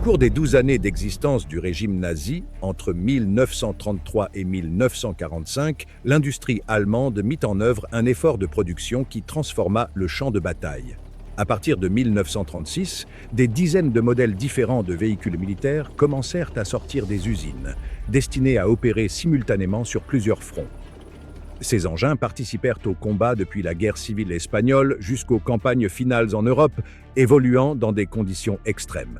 cours des 12 années d'existence du régime nazi, entre 1933 et 1945, l'industrie allemande mit en œuvre un effort de production qui transforma le champ de bataille. À partir de 1936, des dizaines de modèles différents de véhicules militaires commencèrent à sortir des usines, destinés à opérer simultanément sur plusieurs fronts. Ces engins participèrent aux combats depuis la guerre civile espagnole jusqu'aux campagnes finales en Europe, évoluant dans des conditions extrêmes.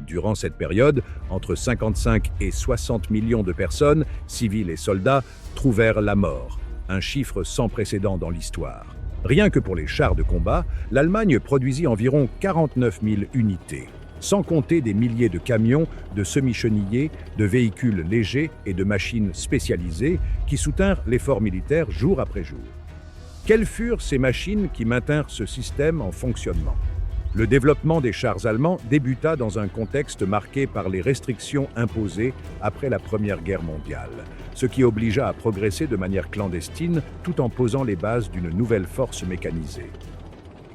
Durant cette période, entre 55 et 60 millions de personnes, civils et soldats, trouvèrent la mort, un chiffre sans précédent dans l'histoire. Rien que pour les chars de combat, l'Allemagne produisit environ 49 000 unités, sans compter des milliers de camions, de semi-chenillés, de véhicules légers et de machines spécialisées qui soutinrent l'effort militaire jour après jour. Quelles furent ces machines qui maintinrent ce système en fonctionnement? Le développement des chars allemands débuta dans un contexte marqué par les restrictions imposées après la Première Guerre mondiale, ce qui obligea à progresser de manière clandestine tout en posant les bases d'une nouvelle force mécanisée.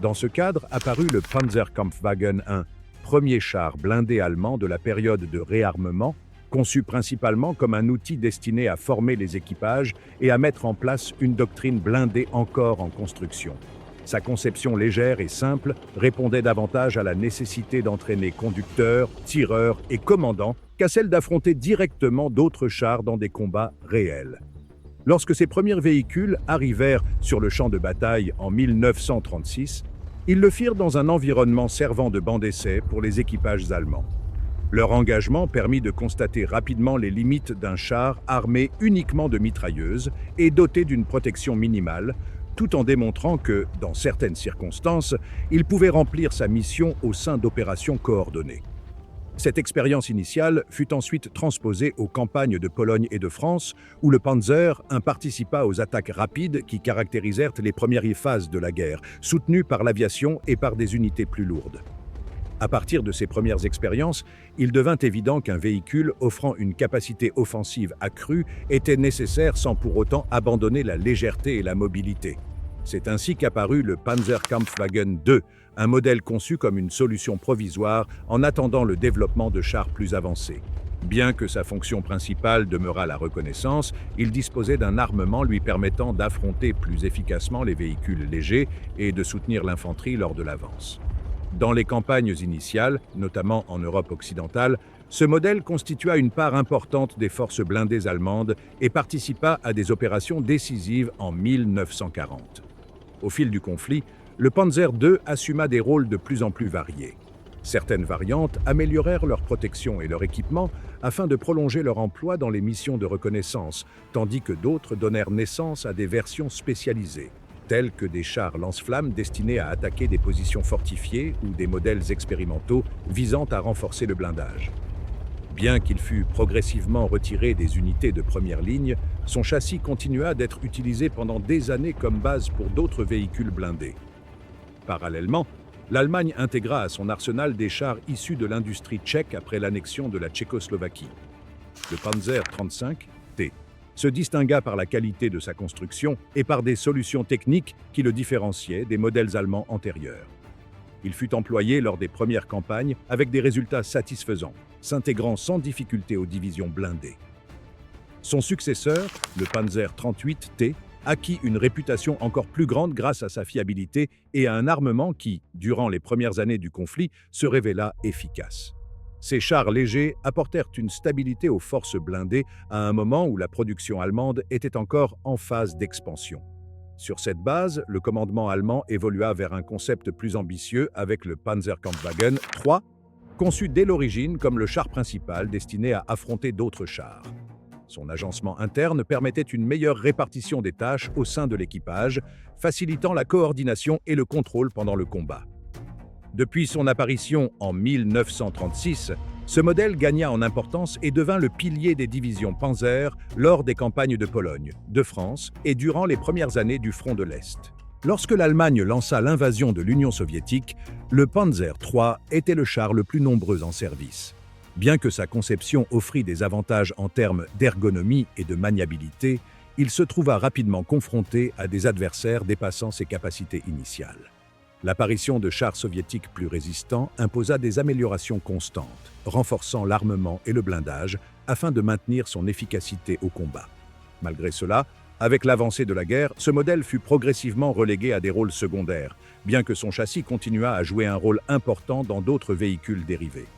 Dans ce cadre apparut le Panzerkampfwagen I, premier char blindé allemand de la période de réarmement, conçu principalement comme un outil destiné à former les équipages et à mettre en place une doctrine blindée encore en construction. Sa conception légère et simple répondait davantage à la nécessité d'entraîner conducteurs, tireurs et commandants qu'à celle d'affronter directement d'autres chars dans des combats réels. Lorsque ces premiers véhicules arrivèrent sur le champ de bataille en 1936, ils le firent dans un environnement servant de banc d'essai pour les équipages allemands. Leur engagement permit de constater rapidement les limites d'un char armé uniquement de mitrailleuses et doté d'une protection minimale, tout en démontrant que, dans certaines circonstances, il pouvait remplir sa mission au sein d'opérations coordonnées. Cette expérience initiale fut ensuite transposée aux campagnes de Pologne et de France, où le Panzer I participa aux attaques rapides qui caractérisèrent les premières phases de la guerre, soutenues par l'aviation et par des unités plus lourdes. À partir de ces premières expériences, il devint évident qu'un véhicule offrant une capacité offensive accrue était nécessaire sans pour autant abandonner la légèreté et la mobilité. C'est ainsi qu'apparut le Panzerkampfwagen II, un modèle conçu comme une solution provisoire en attendant le développement de chars plus avancés. Bien que sa fonction principale demeurât la reconnaissance, il disposait d'un armement lui permettant d'affronter plus efficacement les véhicules légers et de soutenir l'infanterie lors de l'avance. Dans les campagnes initiales, notamment en Europe occidentale, ce modèle constitua une part importante des forces blindées allemandes et participa à des opérations décisives en 1940. Au fil du conflit, le Panzer II assuma des rôles de plus en plus variés. Certaines variantes améliorèrent leur protection et leur équipement afin de prolonger leur emploi dans les missions de reconnaissance, tandis que d'autres donnèrent naissance à des versions spécialisées, tels que des chars lance-flammes destinés à attaquer des positions fortifiées ou des modèles expérimentaux visant à renforcer le blindage. Bien qu'il fût progressivement retiré des unités de première ligne, son châssis continua d'être utilisé pendant des années comme base pour d'autres véhicules blindés. Parallèlement, l'Allemagne intégra à son arsenal des chars issus de l'industrie tchèque après l'annexion de la Tchécoslovaquie. Le Panzer 35T se distingua par la qualité de sa construction et par des solutions techniques qui le différenciaient des modèles allemands antérieurs. Il fut employé lors des premières campagnes avec des résultats satisfaisants, s'intégrant sans difficulté aux divisions blindées. Son successeur, le Panzer 38T, acquit une réputation encore plus grande grâce à sa fiabilité et à un armement qui, durant les premières années du conflit, se révéla efficace. Ces chars légers apportèrent une stabilité aux forces blindées à un moment où la production allemande était encore en phase d'expansion. Sur cette base, le commandement allemand évolua vers un concept plus ambitieux avec le Panzerkampfwagen III, conçu dès l'origine comme le char principal destiné à affronter d'autres chars. Son agencement interne permettait une meilleure répartition des tâches au sein de l'équipage, facilitant la coordination et le contrôle pendant le combat. Depuis son apparition en 1936, ce modèle gagna en importance et devint le pilier des divisions Panzer lors des campagnes de Pologne, de France et durant les premières années du front de l'Est. Lorsque l'Allemagne lança l'invasion de l'Union soviétique, le Panzer III était le char le plus nombreux en service. Bien que sa conception offrit des avantages en termes d'ergonomie et de maniabilité, il se trouva rapidement confronté à des adversaires dépassant ses capacités initiales. L'apparition de chars soviétiques plus résistants imposa des améliorations constantes, renforçant l'armement et le blindage afin de maintenir son efficacité au combat. Malgré cela, avec l'avancée de la guerre, ce modèle fut progressivement relégué à des rôles secondaires, bien que son châssis continuât à jouer un rôle important dans d'autres véhicules dérivés.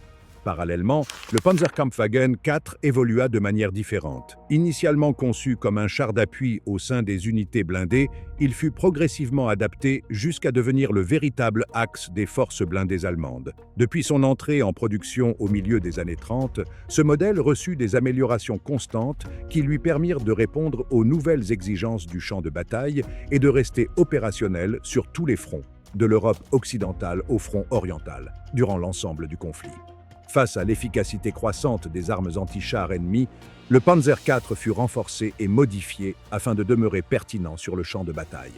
Parallèlement, le Panzerkampfwagen 4 évolua de manière différente. Initialement conçu comme un char d'appui au sein des unités blindées, il fut progressivement adapté jusqu'à devenir le véritable axe des forces blindées allemandes. Depuis son entrée en production au milieu des années 30, ce modèle reçut des améliorations constantes qui lui permirent de répondre aux nouvelles exigences du champ de bataille et de rester opérationnel sur tous les fronts, de l'Europe occidentale au front oriental, durant l'ensemble du conflit. Face à l'efficacité croissante des armes anti-chars ennemies, le Panzer IV fut renforcé et modifié afin de demeurer pertinent sur le champ de bataille.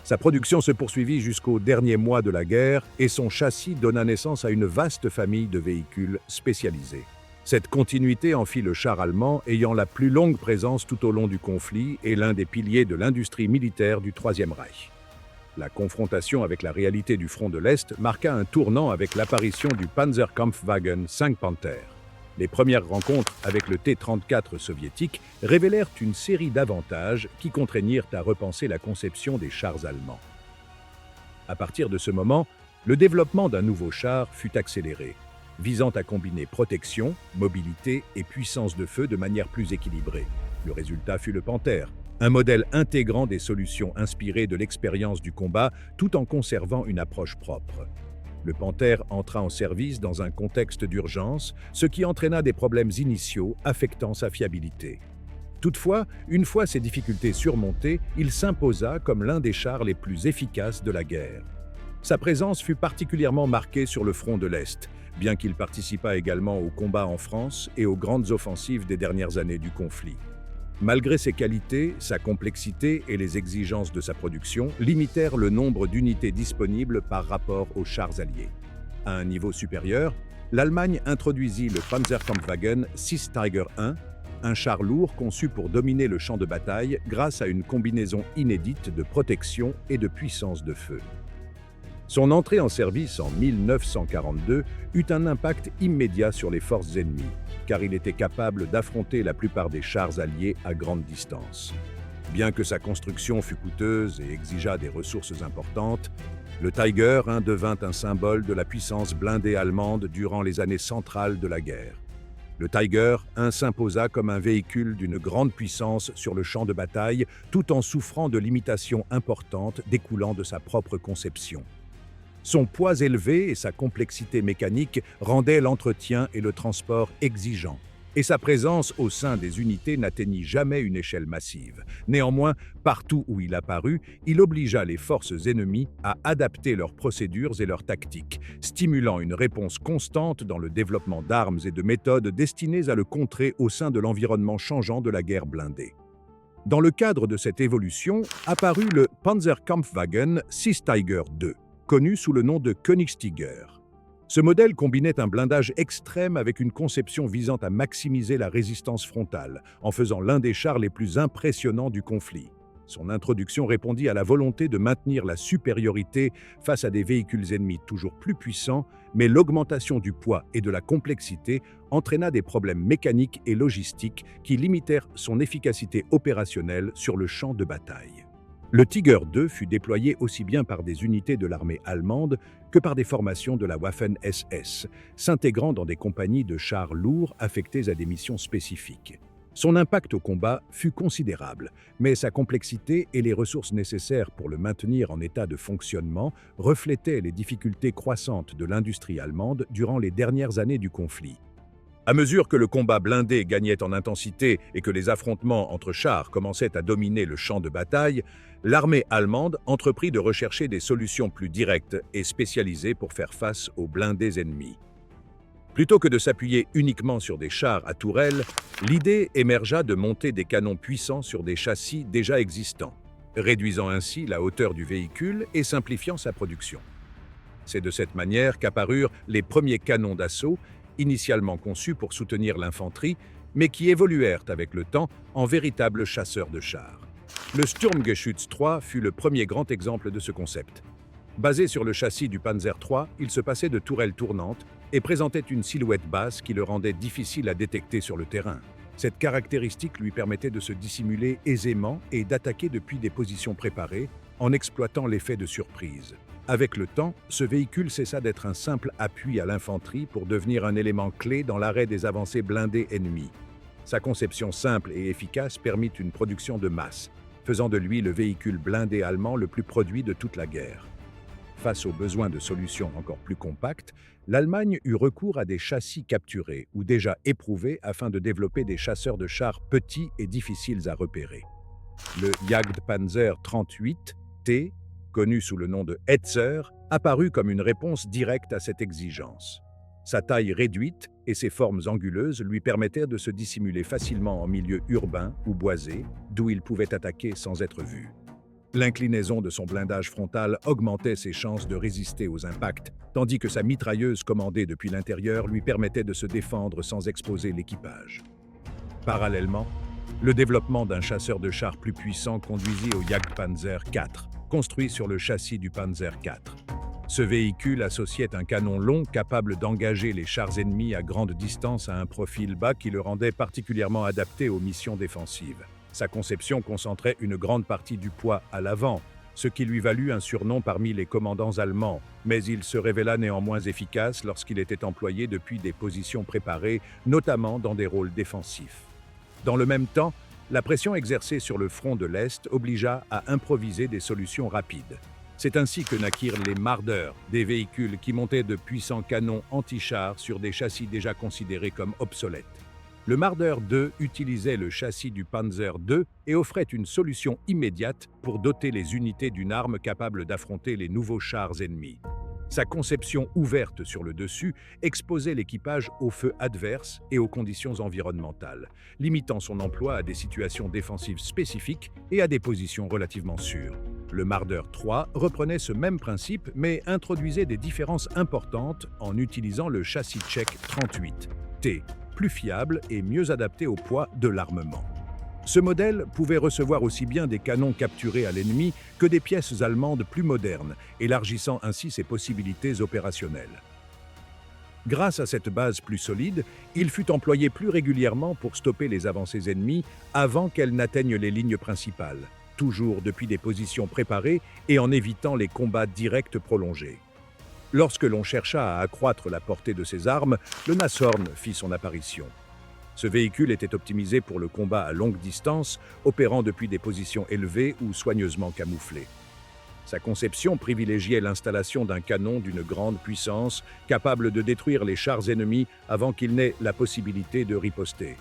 Sa production se poursuivit jusqu'aux derniers mois de la guerre et son châssis donna naissance à une vaste famille de véhicules spécialisés. Cette continuité en fit le char allemand ayant la plus longue présence tout au long du conflit et l'un des piliers de l'industrie militaire du Troisième Reich. La confrontation avec la réalité du front de l'Est marqua un tournant avec l'apparition du Panzerkampfwagen 5 Panther. Les premières rencontres avec le T-34 soviétique révélèrent une série d'avantages qui contraignirent à repenser la conception des chars allemands. À partir de ce moment, le développement d'un nouveau char fut accéléré, visant à combiner protection, mobilité et puissance de feu de manière plus équilibrée. Le résultat fut le Panther, un modèle intégrant des solutions inspirées de l'expérience du combat tout en conservant une approche propre. Le Panther entra en service dans un contexte d'urgence, ce qui entraîna des problèmes initiaux affectant sa fiabilité. Toutefois, une fois ces difficultés surmontées, il s'imposa comme l'un des chars les plus efficaces de la guerre. Sa présence fut particulièrement marquée sur le front de l'Est, bien qu'il participa également aux combats en France et aux grandes offensives des dernières années du conflit. Malgré ses qualités, sa complexité et les exigences de sa production limitèrent le nombre d'unités disponibles par rapport aux chars alliés. À un niveau supérieur, l'Allemagne introduisit le Panzerkampfwagen 6 Tiger I, un char lourd conçu pour dominer le champ de bataille grâce à une combinaison inédite de protection et de puissance de feu. Son entrée en service en 1942 eut un impact immédiat sur les forces ennemies, car il était capable d'affronter la plupart des chars alliés à grande distance. Bien que sa construction fût coûteuse et exigeât des ressources importantes, le Tiger I devint un symbole de la puissance blindée allemande durant les années centrales de la guerre. Le Tiger I s'imposa comme un véhicule d'une grande puissance sur le champ de bataille, tout en souffrant de limitations importantes découlant de sa propre conception. Son poids élevé et sa complexité mécanique rendaient l'entretien et le transport exigeants, et sa présence au sein des unités n'atteignit jamais une échelle massive. Néanmoins, partout où il apparut, il obligea les forces ennemies à adapter leurs procédures et leurs tactiques, stimulant une réponse constante dans le développement d'armes et de méthodes destinées à le contrer au sein de l'environnement changeant de la guerre blindée. Dans le cadre de cette évolution, apparut le Panzerkampfwagen 6 Tiger II, connu sous le nom de Königstiger. Ce modèle combinait un blindage extrême avec une conception visant à maximiser la résistance frontale, en faisant l'un des chars les plus impressionnants du conflit. Son introduction répondit à la volonté de maintenir la supériorité face à des véhicules ennemis toujours plus puissants, mais l'augmentation du poids et de la complexité entraîna des problèmes mécaniques et logistiques qui limitèrent son efficacité opérationnelle sur le champ de bataille. Le Tiger II fut déployé aussi bien par des unités de l'armée allemande que par des formations de la Waffen-SS, s'intégrant dans des compagnies de chars lourds affectés à des missions spécifiques. Son impact au combat fut considérable, mais sa complexité et les ressources nécessaires pour le maintenir en état de fonctionnement reflétaient les difficultés croissantes de l'industrie allemande durant les dernières années du conflit. À mesure que le combat blindé gagnait en intensité et que les affrontements entre chars commençaient à dominer le champ de bataille, l'armée allemande entreprit de rechercher des solutions plus directes et spécialisées pour faire face aux blindés ennemis. Plutôt que de s'appuyer uniquement sur des chars à tourelles, l'idée émergea de monter des canons puissants sur des châssis déjà existants, réduisant ainsi la hauteur du véhicule et simplifiant sa production. C'est de cette manière qu'apparurent les premiers canons d'assaut, initialement conçus pour soutenir l'infanterie, mais qui évoluèrent avec le temps en véritables chasseurs de chars. Le Sturmgeschütz III fut le premier grand exemple de ce concept. Basé sur le châssis du Panzer III, il se passait de tourelles tournantes et présentait une silhouette basse qui le rendait difficile à détecter sur le terrain. Cette caractéristique lui permettait de se dissimuler aisément et d'attaquer depuis des positions préparées en exploitant l'effet de surprise. Avec le temps, ce véhicule cessa d'être un simple appui à l'infanterie pour devenir un élément clé dans l'arrêt des avancées blindées ennemies. Sa conception simple et efficace permit une production de masse, faisant de lui le véhicule blindé allemand le plus produit de toute la guerre. Face aux besoins de solutions encore plus compactes, l'Allemagne eut recours à des châssis capturés ou déjà éprouvés afin de développer des chasseurs de chars petits et difficiles à repérer. Le Jagdpanzer 38T, connu sous le nom de Hetzer, apparut comme une réponse directe à cette exigence. Sa taille réduite et ses formes anguleuses lui permettaient de se dissimuler facilement en milieu urbain ou boisé, d'où il pouvait attaquer sans être vu. L'inclinaison de son blindage frontal augmentait ses chances de résister aux impacts, tandis que sa mitrailleuse commandée depuis l'intérieur lui permettait de se défendre sans exposer l'équipage. Parallèlement, le développement d'un chasseur de chars plus puissant conduisit au Jagdpanzer IV, construit sur le châssis du Panzer IV. Ce véhicule associait un canon long capable d'engager les chars ennemis à grande distance à un profil bas qui le rendait particulièrement adapté aux missions défensives. Sa conception concentrait une grande partie du poids à l'avant, ce qui lui valut un surnom parmi les commandants allemands, mais il se révéla néanmoins efficace lorsqu'il était employé depuis des positions préparées, notamment dans des rôles défensifs. Dans le même temps, la pression exercée sur le front de l'Est obligea à improviser des solutions rapides. C'est ainsi que naquirent les Marder, des véhicules qui montaient de puissants canons anti-chars sur des châssis déjà considérés comme obsolètes. Le Marder II utilisait le châssis du Panzer II et offrait une solution immédiate pour doter les unités d'une arme capable d'affronter les nouveaux chars ennemis. Sa conception ouverte sur le dessus exposait l'équipage au feu adverse et aux conditions environnementales, limitant son emploi à des situations défensives spécifiques et à des positions relativement sûres. Le Marder III reprenait ce même principe, mais introduisait des différences importantes en utilisant le châssis tchèque 38T, plus fiable et mieux adapté au poids de l'armement. Ce modèle pouvait recevoir aussi bien des canons capturés à l'ennemi que des pièces allemandes plus modernes, élargissant ainsi ses possibilités opérationnelles. Grâce à cette base plus solide, il fut employé plus régulièrement pour stopper les avancées ennemies avant qu'elles n'atteignent les lignes principales, toujours depuis des positions préparées et en évitant les combats directs prolongés. Lorsque l'on chercha à accroître la portée de ses armes, le Nashorn fit son apparition. Ce véhicule était optimisé pour le combat à longue distance, opérant depuis des positions élevées ou soigneusement camouflées. Sa conception privilégiait l'installation d'un canon d'une grande puissance, capable de détruire les chars ennemis avant qu'ils n'aient la possibilité de riposter.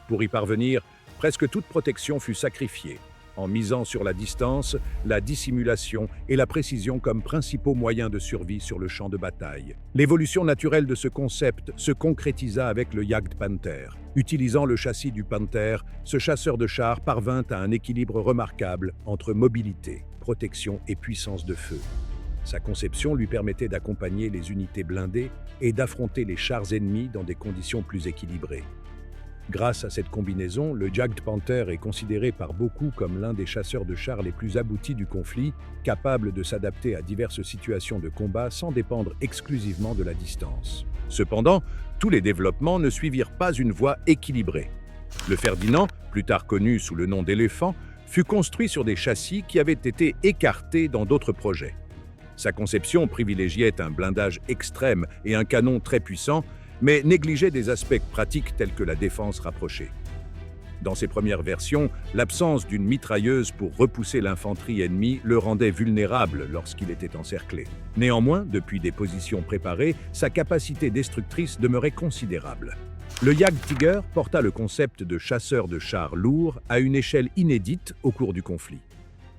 Pour y parvenir, presque toute protection fut sacrifiée, en misant sur la distance, la dissimulation et la précision comme principaux moyens de survie sur le champ de bataille. L'évolution naturelle de ce concept se concrétisa avec le Jagdpanther. Utilisant le châssis du Panther, ce chasseur de chars parvint à un équilibre remarquable entre mobilité, protection et puissance de feu. Sa conception lui permettait d'accompagner les unités blindées et d'affronter les chars ennemis dans des conditions plus équilibrées. Grâce à cette combinaison, le Jagdpanther est considéré par beaucoup comme l'un des chasseurs de chars les plus aboutis du conflit, capable de s'adapter à diverses situations de combat sans dépendre exclusivement de la distance. Cependant, tous les développements ne suivirent pas une voie équilibrée. Le Ferdinand, plus tard connu sous le nom d'éléphant, fut construit sur des châssis qui avaient été écartés dans d'autres projets. Sa conception privilégiait un blindage extrême et un canon très puissant, mais négligeait des aspects pratiques tels que la défense rapprochée. Dans ses premières versions, l'absence d'une mitrailleuse pour repousser l'infanterie ennemie le rendait vulnérable lorsqu'il était encerclé. Néanmoins, depuis des positions préparées, sa capacité destructrice demeurait considérable. Le Jagdtiger porta le concept de chasseur de chars lourds à une échelle inédite au cours du conflit.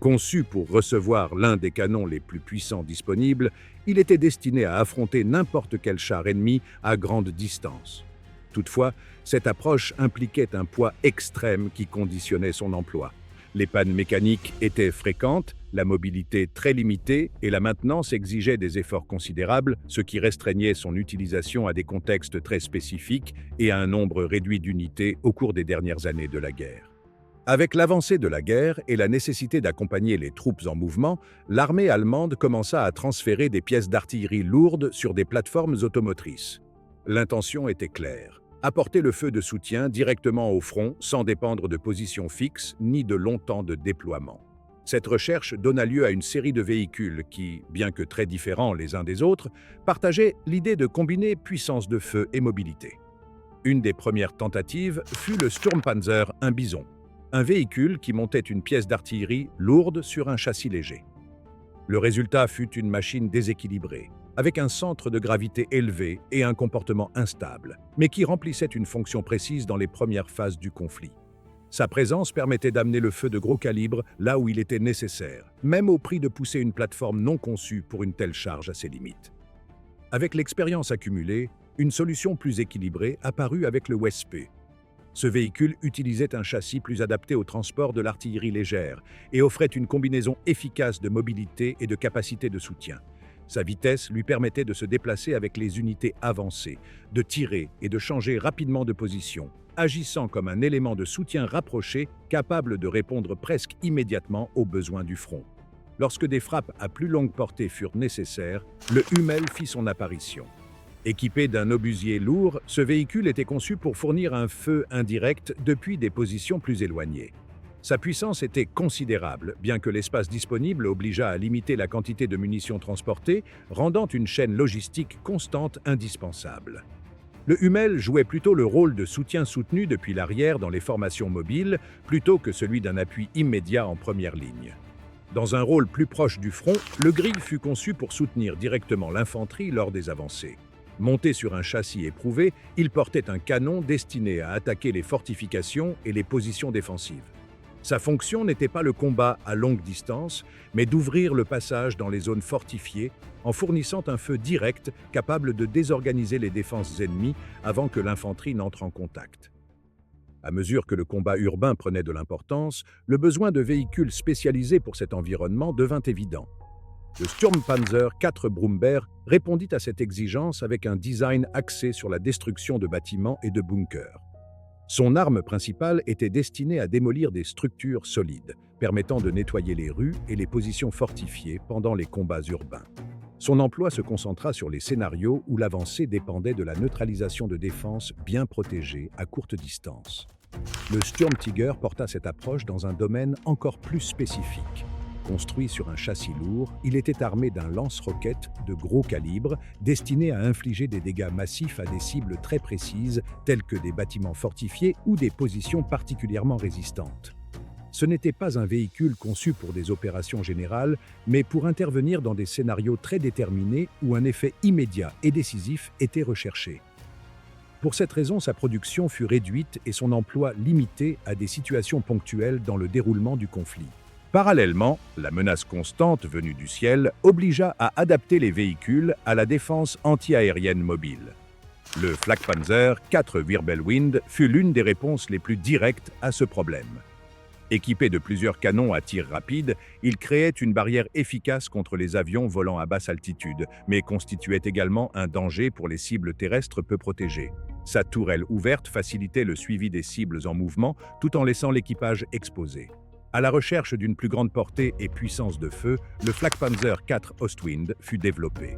Conçu pour recevoir l'un des canons les plus puissants disponibles, il était destiné à affronter n'importe quel char ennemi à grande distance. Toutefois, cette approche impliquait un poids extrême qui conditionnait son emploi. Les pannes mécaniques étaient fréquentes, la mobilité très limitée et la maintenance exigeaient des efforts considérables, ce qui restreignait son utilisation à des contextes très spécifiques et à un nombre réduit d'unités au cours des dernières années de la guerre. Avec l'avancée de la guerre et la nécessité d'accompagner les troupes en mouvement, l'armée allemande commença à transférer des pièces d'artillerie lourdes sur des plateformes automotrices. L'intention était claire: apporter le feu de soutien directement au front sans dépendre de positions fixes ni de longs temps de déploiement. Cette recherche donna lieu à une série de véhicules qui, bien que très différents les uns des autres, partageaient l'idée de combiner puissance de feu et mobilité. Une des premières tentatives fut le Sturmpanzer, un bison, un véhicule qui montait une pièce d'artillerie lourde sur un châssis léger. Le résultat fut une machine déséquilibrée, avec un centre de gravité élevé et un comportement instable, mais qui remplissait une fonction précise dans les premières phases du conflit. Sa présence permettait d'amener le feu de gros calibre là où il était nécessaire, même au prix de pousser une plateforme non conçue pour une telle charge à ses limites. Avec l'expérience accumulée, une solution plus équilibrée apparut avec le WESP. Ce véhicule utilisait un châssis plus adapté au transport de l'artillerie légère et offrait une combinaison efficace de mobilité et de capacité de soutien. Sa vitesse lui permettait de se déplacer avec les unités avancées, de tirer et de changer rapidement de position, agissant comme un élément de soutien rapproché capable de répondre presque immédiatement aux besoins du front. Lorsque des frappes à plus longue portée furent nécessaires, le Hummel fit son apparition. Équipé d'un obusier lourd, ce véhicule était conçu pour fournir un feu indirect depuis des positions plus éloignées. Sa puissance était considérable, bien que l'espace disponible obligeât à limiter la quantité de munitions transportées, rendant une chaîne logistique constante indispensable. Le Hummel jouait plutôt le rôle de soutien soutenu depuis l'arrière dans les formations mobiles, plutôt que celui d'un appui immédiat en première ligne. Dans un rôle plus proche du front, le Grill fut conçu pour soutenir directement l'infanterie lors des avancées. Monté sur un châssis éprouvé, il portait un canon destiné à attaquer les fortifications et les positions défensives. Sa fonction n'était pas le combat à longue distance, mais d'ouvrir le passage dans les zones fortifiées en fournissant un feu direct capable de désorganiser les défenses ennemies avant que l'infanterie n'entre en contact. À mesure que le combat urbain prenait de l'importance, le besoin de véhicules spécialisés pour cet environnement devint évident. Le Sturmpanzer 4 Brummbär répondit à cette exigence avec un design axé sur la destruction de bâtiments et de bunkers. Son arme principale était destinée à démolir des structures solides, permettant de nettoyer les rues et les positions fortifiées pendant les combats urbains. Son emploi se concentra sur les scénarios où l'avancée dépendait de la neutralisation de défenses bien protégées à courte distance. Le Sturmtiger porta cette approche dans un domaine encore plus spécifique. Construit sur un châssis lourd, il était armé d'un lance-roquettes de gros calibre destiné à infliger des dégâts massifs à des cibles très précises telles que des bâtiments fortifiés ou des positions particulièrement résistantes. Ce n'était pas un véhicule conçu pour des opérations générales, mais pour intervenir dans des scénarios très déterminés où un effet immédiat et décisif était recherché. Pour cette raison, sa production fut réduite et son emploi limité à des situations ponctuelles dans le déroulement du conflit. Parallèlement, la menace constante venue du ciel obligea à adapter les véhicules à la défense anti-aérienne mobile. Le Flakpanzer 4 Wirbelwind fut l'une des réponses les plus directes à ce problème. Équipé de plusieurs canons à tir rapide, il créait une barrière efficace contre les avions volant à basse altitude, mais constituait également un danger pour les cibles terrestres peu protégées. Sa tourelle ouverte facilitait le suivi des cibles en mouvement tout en laissant l'équipage exposé. À la recherche d'une plus grande portée et puissance de feu, le Flakpanzer 4 Ostwind fut développé.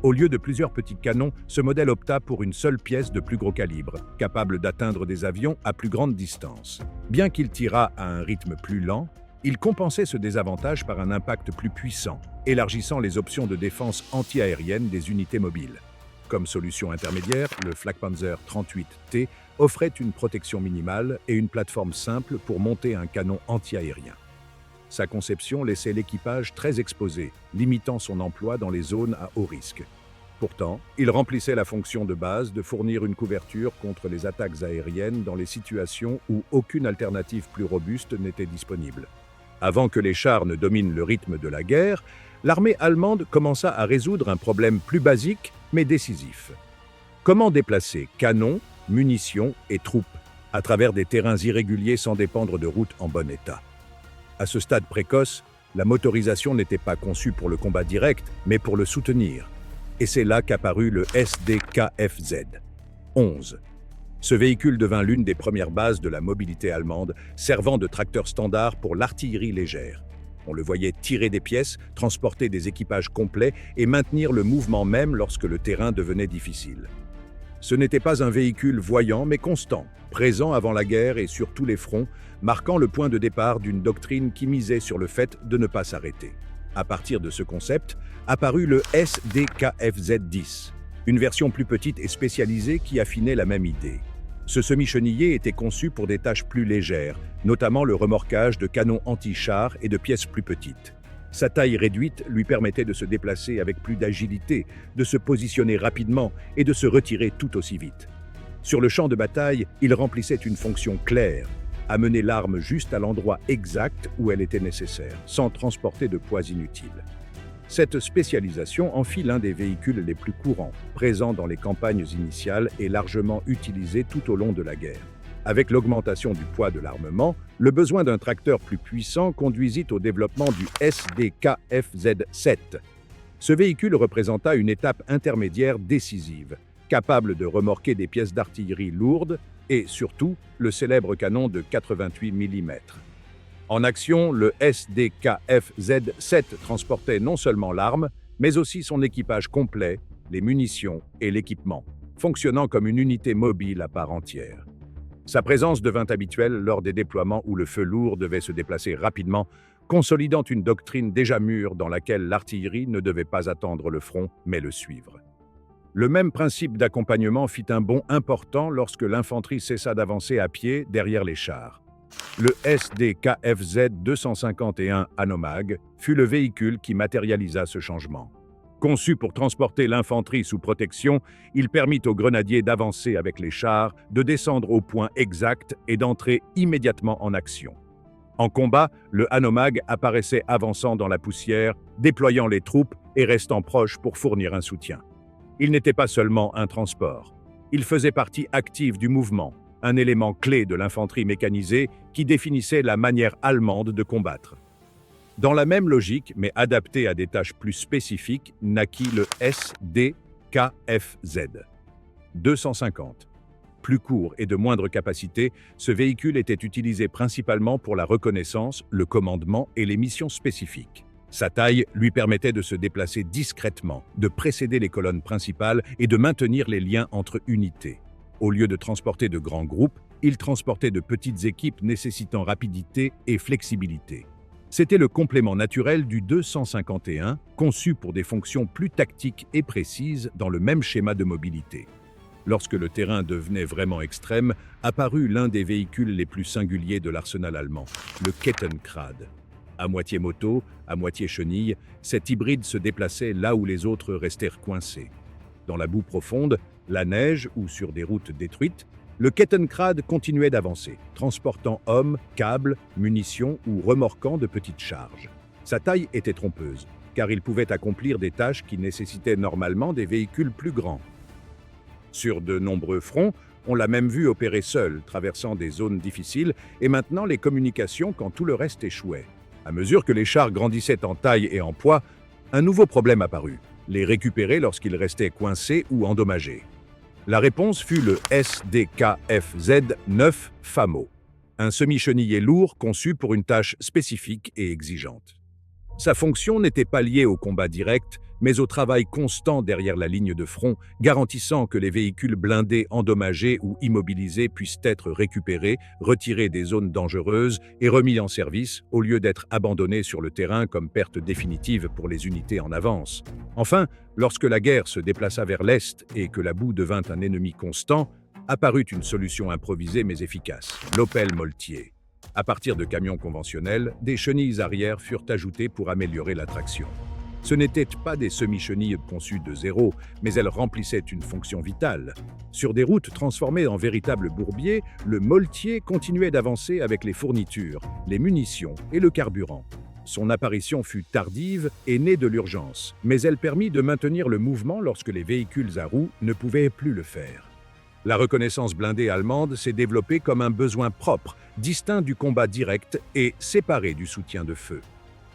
Au lieu de plusieurs petits canons, ce modèle opta pour une seule pièce de plus gros calibre, capable d'atteindre des avions à plus grande distance. Bien qu'il tirât à un rythme plus lent, il compensait ce désavantage par un impact plus puissant, élargissant les options de défense anti-aérienne des unités mobiles. Comme solution intermédiaire, le Flakpanzer 38T offrait une protection minimale et une plateforme simple pour monter un canon anti-aérien. Sa conception laissait l'équipage très exposé, limitant son emploi dans les zones à haut risque. Pourtant, il remplissait la fonction de base de fournir une couverture contre les attaques aériennes dans les situations où aucune alternative plus robuste n'était disponible. Avant que les chars ne dominent le rythme de la guerre, l'armée allemande commença à résoudre un problème plus basique mais décisif. Comment déplacer canons, munitions et troupes à travers des terrains irréguliers sans dépendre de routes en bon état? À ce stade précoce, la motorisation n'était pas conçue pour le combat direct, mais pour le soutenir. Et c'est là qu'apparut le SDKFZ-11. Ce véhicule devint l'une des premières bases de la mobilité allemande, servant de tracteur standard pour l'artillerie légère. On le voyait tirer des pièces, transporter des équipages complets et maintenir le mouvement même lorsque le terrain devenait difficile. Ce n'était pas un véhicule voyant mais constant, présent avant la guerre et sur tous les fronts, marquant le point de départ d'une doctrine qui misait sur le fait de ne pas s'arrêter. À partir de ce concept, apparut le SDKFZ-10, une version plus petite et spécialisée qui affinait la même idée. Ce semi-chenillé était conçu pour des tâches plus légères, notamment le remorquage de canons anti-chars et de pièces plus petites. Sa taille réduite lui permettait de se déplacer avec plus d'agilité, de se positionner rapidement et de se retirer tout aussi vite. Sur le champ de bataille, il remplissait une fonction claire, amener l'arme juste à l'endroit exact où elle était nécessaire, sans transporter de poids inutiles. Cette spécialisation en fit l'un des véhicules les plus courants, présents dans les campagnes initiales et largement utilisés tout au long de la guerre. Avec l'augmentation du poids de l'armement, le besoin d'un tracteur plus puissant conduisit au développement du SDKFZ-7. Ce véhicule représenta une étape intermédiaire décisive, capable de remorquer des pièces d'artillerie lourdes et, surtout, le célèbre canon de 88 mm. En action, le SDKFZ-7 transportait non seulement l'arme, mais aussi son équipage complet, les munitions et l'équipement, fonctionnant comme une unité mobile à part entière. Sa présence devint habituelle lors des déploiements où le feu lourd devait se déplacer rapidement, consolidant une doctrine déjà mûre dans laquelle l'artillerie ne devait pas attendre le front, mais le suivre. Le même principe d'accompagnement fit un bond important lorsque l'infanterie cessa d'avancer à pied derrière les chars. Le SDKFZ 251 Hanomag fut le véhicule qui matérialisa ce changement. Conçu pour transporter l'infanterie sous protection, il permit aux grenadiers d'avancer avec les chars, de descendre au point exact et d'entrer immédiatement en action. En combat, le Hanomag apparaissait avançant dans la poussière, déployant les troupes et restant proche pour fournir un soutien. Il n'était pas seulement un transport. Il faisait partie active du mouvement, un élément clé de l'infanterie mécanisée qui définissait la manière allemande de combattre. Dans la même logique, mais adaptée à des tâches plus spécifiques, naquit le SDKFZ 250. Plus court et de moindre capacité, ce véhicule était utilisé principalement pour la reconnaissance, le commandement et les missions spécifiques. Sa taille lui permettait de se déplacer discrètement, de précéder les colonnes principales et de maintenir les liens entre unités. Au lieu de transporter de grands groupes, il transportait de petites équipes nécessitant rapidité et flexibilité. C'était le complément naturel du 251, conçu pour des fonctions plus tactiques et précises dans le même schéma de mobilité. Lorsque le terrain devenait vraiment extrême, apparut l'un des véhicules les plus singuliers de l'arsenal allemand, le Kettenkrad. À moitié moto, à moitié chenille, cet hybride se déplaçait là où les autres restèrent coincés. Dans la boue profonde, la neige ou sur des routes détruites, le Kettenkrad continuait d'avancer, transportant hommes, câbles, munitions ou remorquant de petites charges. Sa taille était trompeuse, car il pouvait accomplir des tâches qui nécessitaient normalement des véhicules plus grands. Sur de nombreux fronts, on l'a même vu opérer seul, traversant des zones difficiles et maintenant les communications quand tout le reste échouait. À mesure que les chars grandissaient en taille et en poids, un nouveau problème apparut, les récupérer lorsqu'ils restaient coincés ou endommagés. La réponse fut le SDKFZ-9 FAMO, un semi-chenillé lourd conçu pour une tâche spécifique et exigeante. Sa fonction n'était pas liée au combat direct, mais au travail constant derrière la ligne de front, garantissant que les véhicules blindés endommagés ou immobilisés puissent être récupérés, retirés des zones dangereuses et remis en service, au lieu d'être abandonnés sur le terrain comme perte définitive pour les unités en avance. Enfin, lorsque la guerre se déplaça vers l'Est et que la boue devint un ennemi constant, apparut une solution improvisée mais efficace, l'Opel Moltier. À partir de camions conventionnels, des chenilles arrière furent ajoutées pour améliorer la traction. Ce n'étaient pas des semi-chenilles conçues de zéro, mais elles remplissaient une fonction vitale. Sur des routes transformées en véritables bourbiers, le Moltier continuait d'avancer avec les fournitures, les munitions et le carburant. Son apparition fut tardive et née de l'urgence, mais elle permit de maintenir le mouvement lorsque les véhicules à roues ne pouvaient plus le faire. La reconnaissance blindée allemande s'est développée comme un besoin propre, distinct du combat direct et séparé du soutien de feu.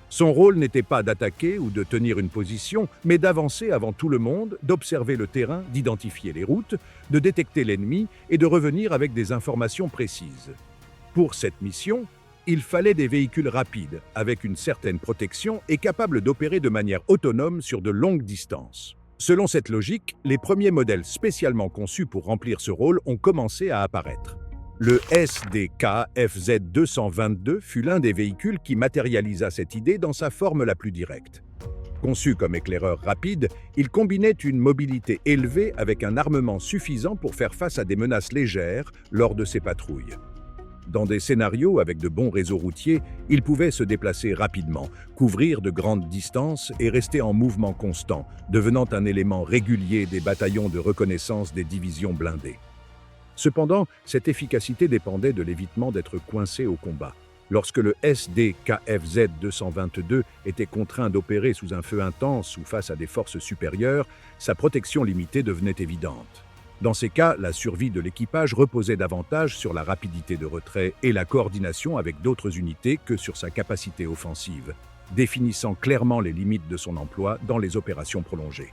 Son rôle n'était pas d'attaquer ou de tenir une position, mais d'avancer avant tout le monde, d'observer le terrain, d'identifier les routes, de détecter l'ennemi et de revenir avec des informations précises. Pour cette mission, il fallait des véhicules rapides, avec une certaine protection et capables d'opérer de manière autonome sur de longues distances. Selon cette logique, les premiers modèles spécialement conçus pour remplir ce rôle ont commencé à apparaître. Le SDK-FZ222 fut l'un des véhicules qui matérialisa cette idée dans sa forme la plus directe. Conçu comme éclaireur rapide, il combinait une mobilité élevée avec un armement suffisant pour faire face à des menaces légères lors de ses patrouilles. Dans des scénarios avec de bons réseaux routiers, il pouvait se déplacer rapidement, couvrir de grandes distances et rester en mouvement constant, devenant un élément régulier des bataillons de reconnaissance des divisions blindées. Cependant, cette efficacité dépendait de l'évitement d'être coincé au combat. Lorsque le SDKFZ-222 était contraint d'opérer sous un feu intense ou face à des forces supérieures, sa protection limitée devenait évidente. Dans ces cas, la survie de l'équipage reposait davantage sur la rapidité de retrait et la coordination avec d'autres unités que sur sa capacité offensive, définissant clairement les limites de son emploi dans les opérations prolongées.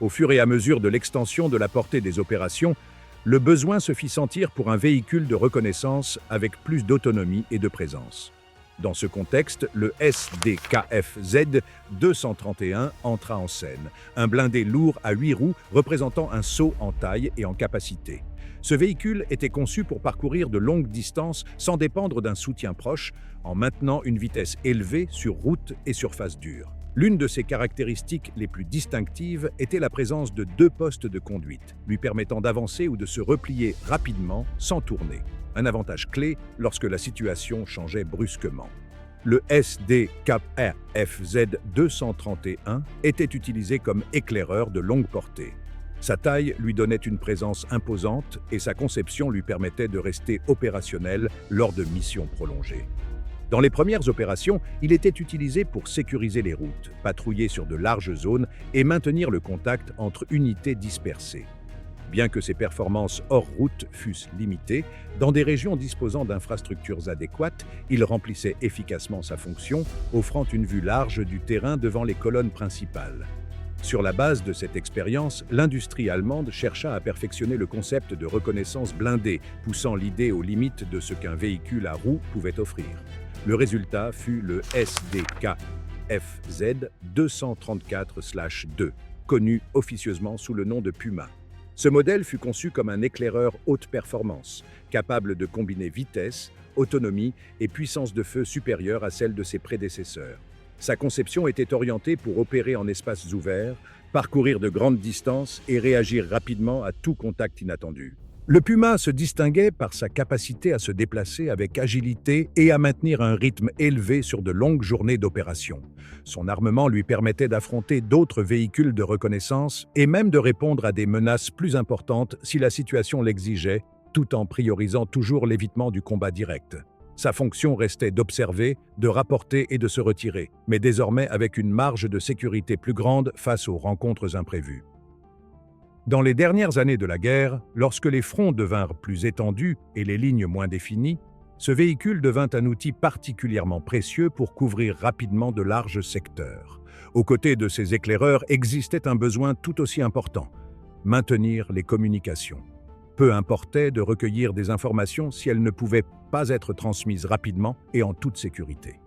Au fur et à mesure de l'extension de la portée des opérations, le besoin se fit sentir pour un véhicule de reconnaissance avec plus d'autonomie et de présence. Dans ce contexte, le SDKFZ-231 entra en scène, un blindé lourd à 8 roues représentant un saut en taille et en capacité. Ce véhicule était conçu pour parcourir de longues distances sans dépendre d'un soutien proche, en maintenant une vitesse élevée sur route et surface dure. L'une de ses caractéristiques les plus distinctives était la présence de 2 postes de conduite, lui permettant d'avancer ou de se replier rapidement sans tourner. Un avantage clé lorsque la situation changeait brusquement. Le SDKFZ-231 était utilisé comme éclaireur de longue portée. Sa taille lui donnait une présence imposante et sa conception lui permettait de rester opérationnel lors de missions prolongées. Dans les premières opérations, il était utilisé pour sécuriser les routes, patrouiller sur de larges zones et maintenir le contact entre unités dispersées. Bien que ses performances hors route fussent limitées, dans des régions disposant d'infrastructures adéquates, il remplissait efficacement sa fonction, offrant une vue large du terrain devant les colonnes principales. Sur la base de cette expérience, l'industrie allemande chercha à perfectionner le concept de reconnaissance blindée, poussant l'idée aux limites de ce qu'un véhicule à roues pouvait offrir. Le résultat fut le SDKFZ-234/2, connu officieusement sous le nom de Puma. Ce modèle fut conçu comme un éclaireur haute performance, capable de combiner vitesse, autonomie et puissance de feu supérieure à celle de ses prédécesseurs. Sa conception était orientée pour opérer en espaces ouverts, parcourir de grandes distances et réagir rapidement à tout contact inattendu. Le Puma se distinguait par sa capacité à se déplacer avec agilité et à maintenir un rythme élevé sur de longues journées d'opération. Son armement lui permettait d'affronter d'autres véhicules de reconnaissance et même de répondre à des menaces plus importantes si la situation l'exigeait, tout en priorisant toujours l'évitement du combat direct. Sa fonction restait d'observer, de rapporter et de se retirer, mais désormais avec une marge de sécurité plus grande face aux rencontres imprévues. Dans les dernières années de la guerre, lorsque les fronts devinrent plus étendus et les lignes moins définies, ce véhicule devint un outil particulièrement précieux pour couvrir rapidement de larges secteurs. Aux côtés de ces éclaireurs existait un besoin tout aussi important: maintenir les communications. Peu importait de recueillir des informations si elles ne pouvaient pas être transmises rapidement et en toute sécurité.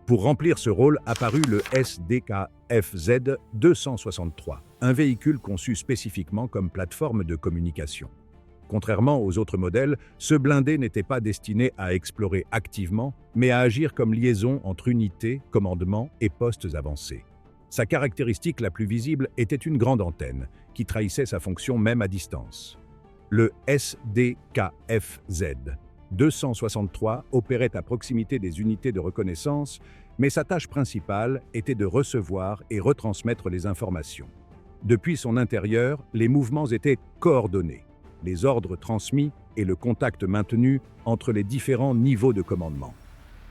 Pour remplir ce rôle apparut le SDKFZ-263, un véhicule conçu spécifiquement comme plateforme de communication. Contrairement aux autres modèles, ce blindé n'était pas destiné à explorer activement, mais à agir comme liaison entre unités, commandements et postes avancés. Sa caractéristique la plus visible était une grande antenne, qui trahissait sa fonction même à distance. Le SDKFZ-263 opérait à proximité des unités de reconnaissance, mais sa tâche principale était de recevoir et retransmettre les informations. Depuis son intérieur, les mouvements étaient coordonnés, les ordres transmis et le contact maintenu entre les différents niveaux de commandement.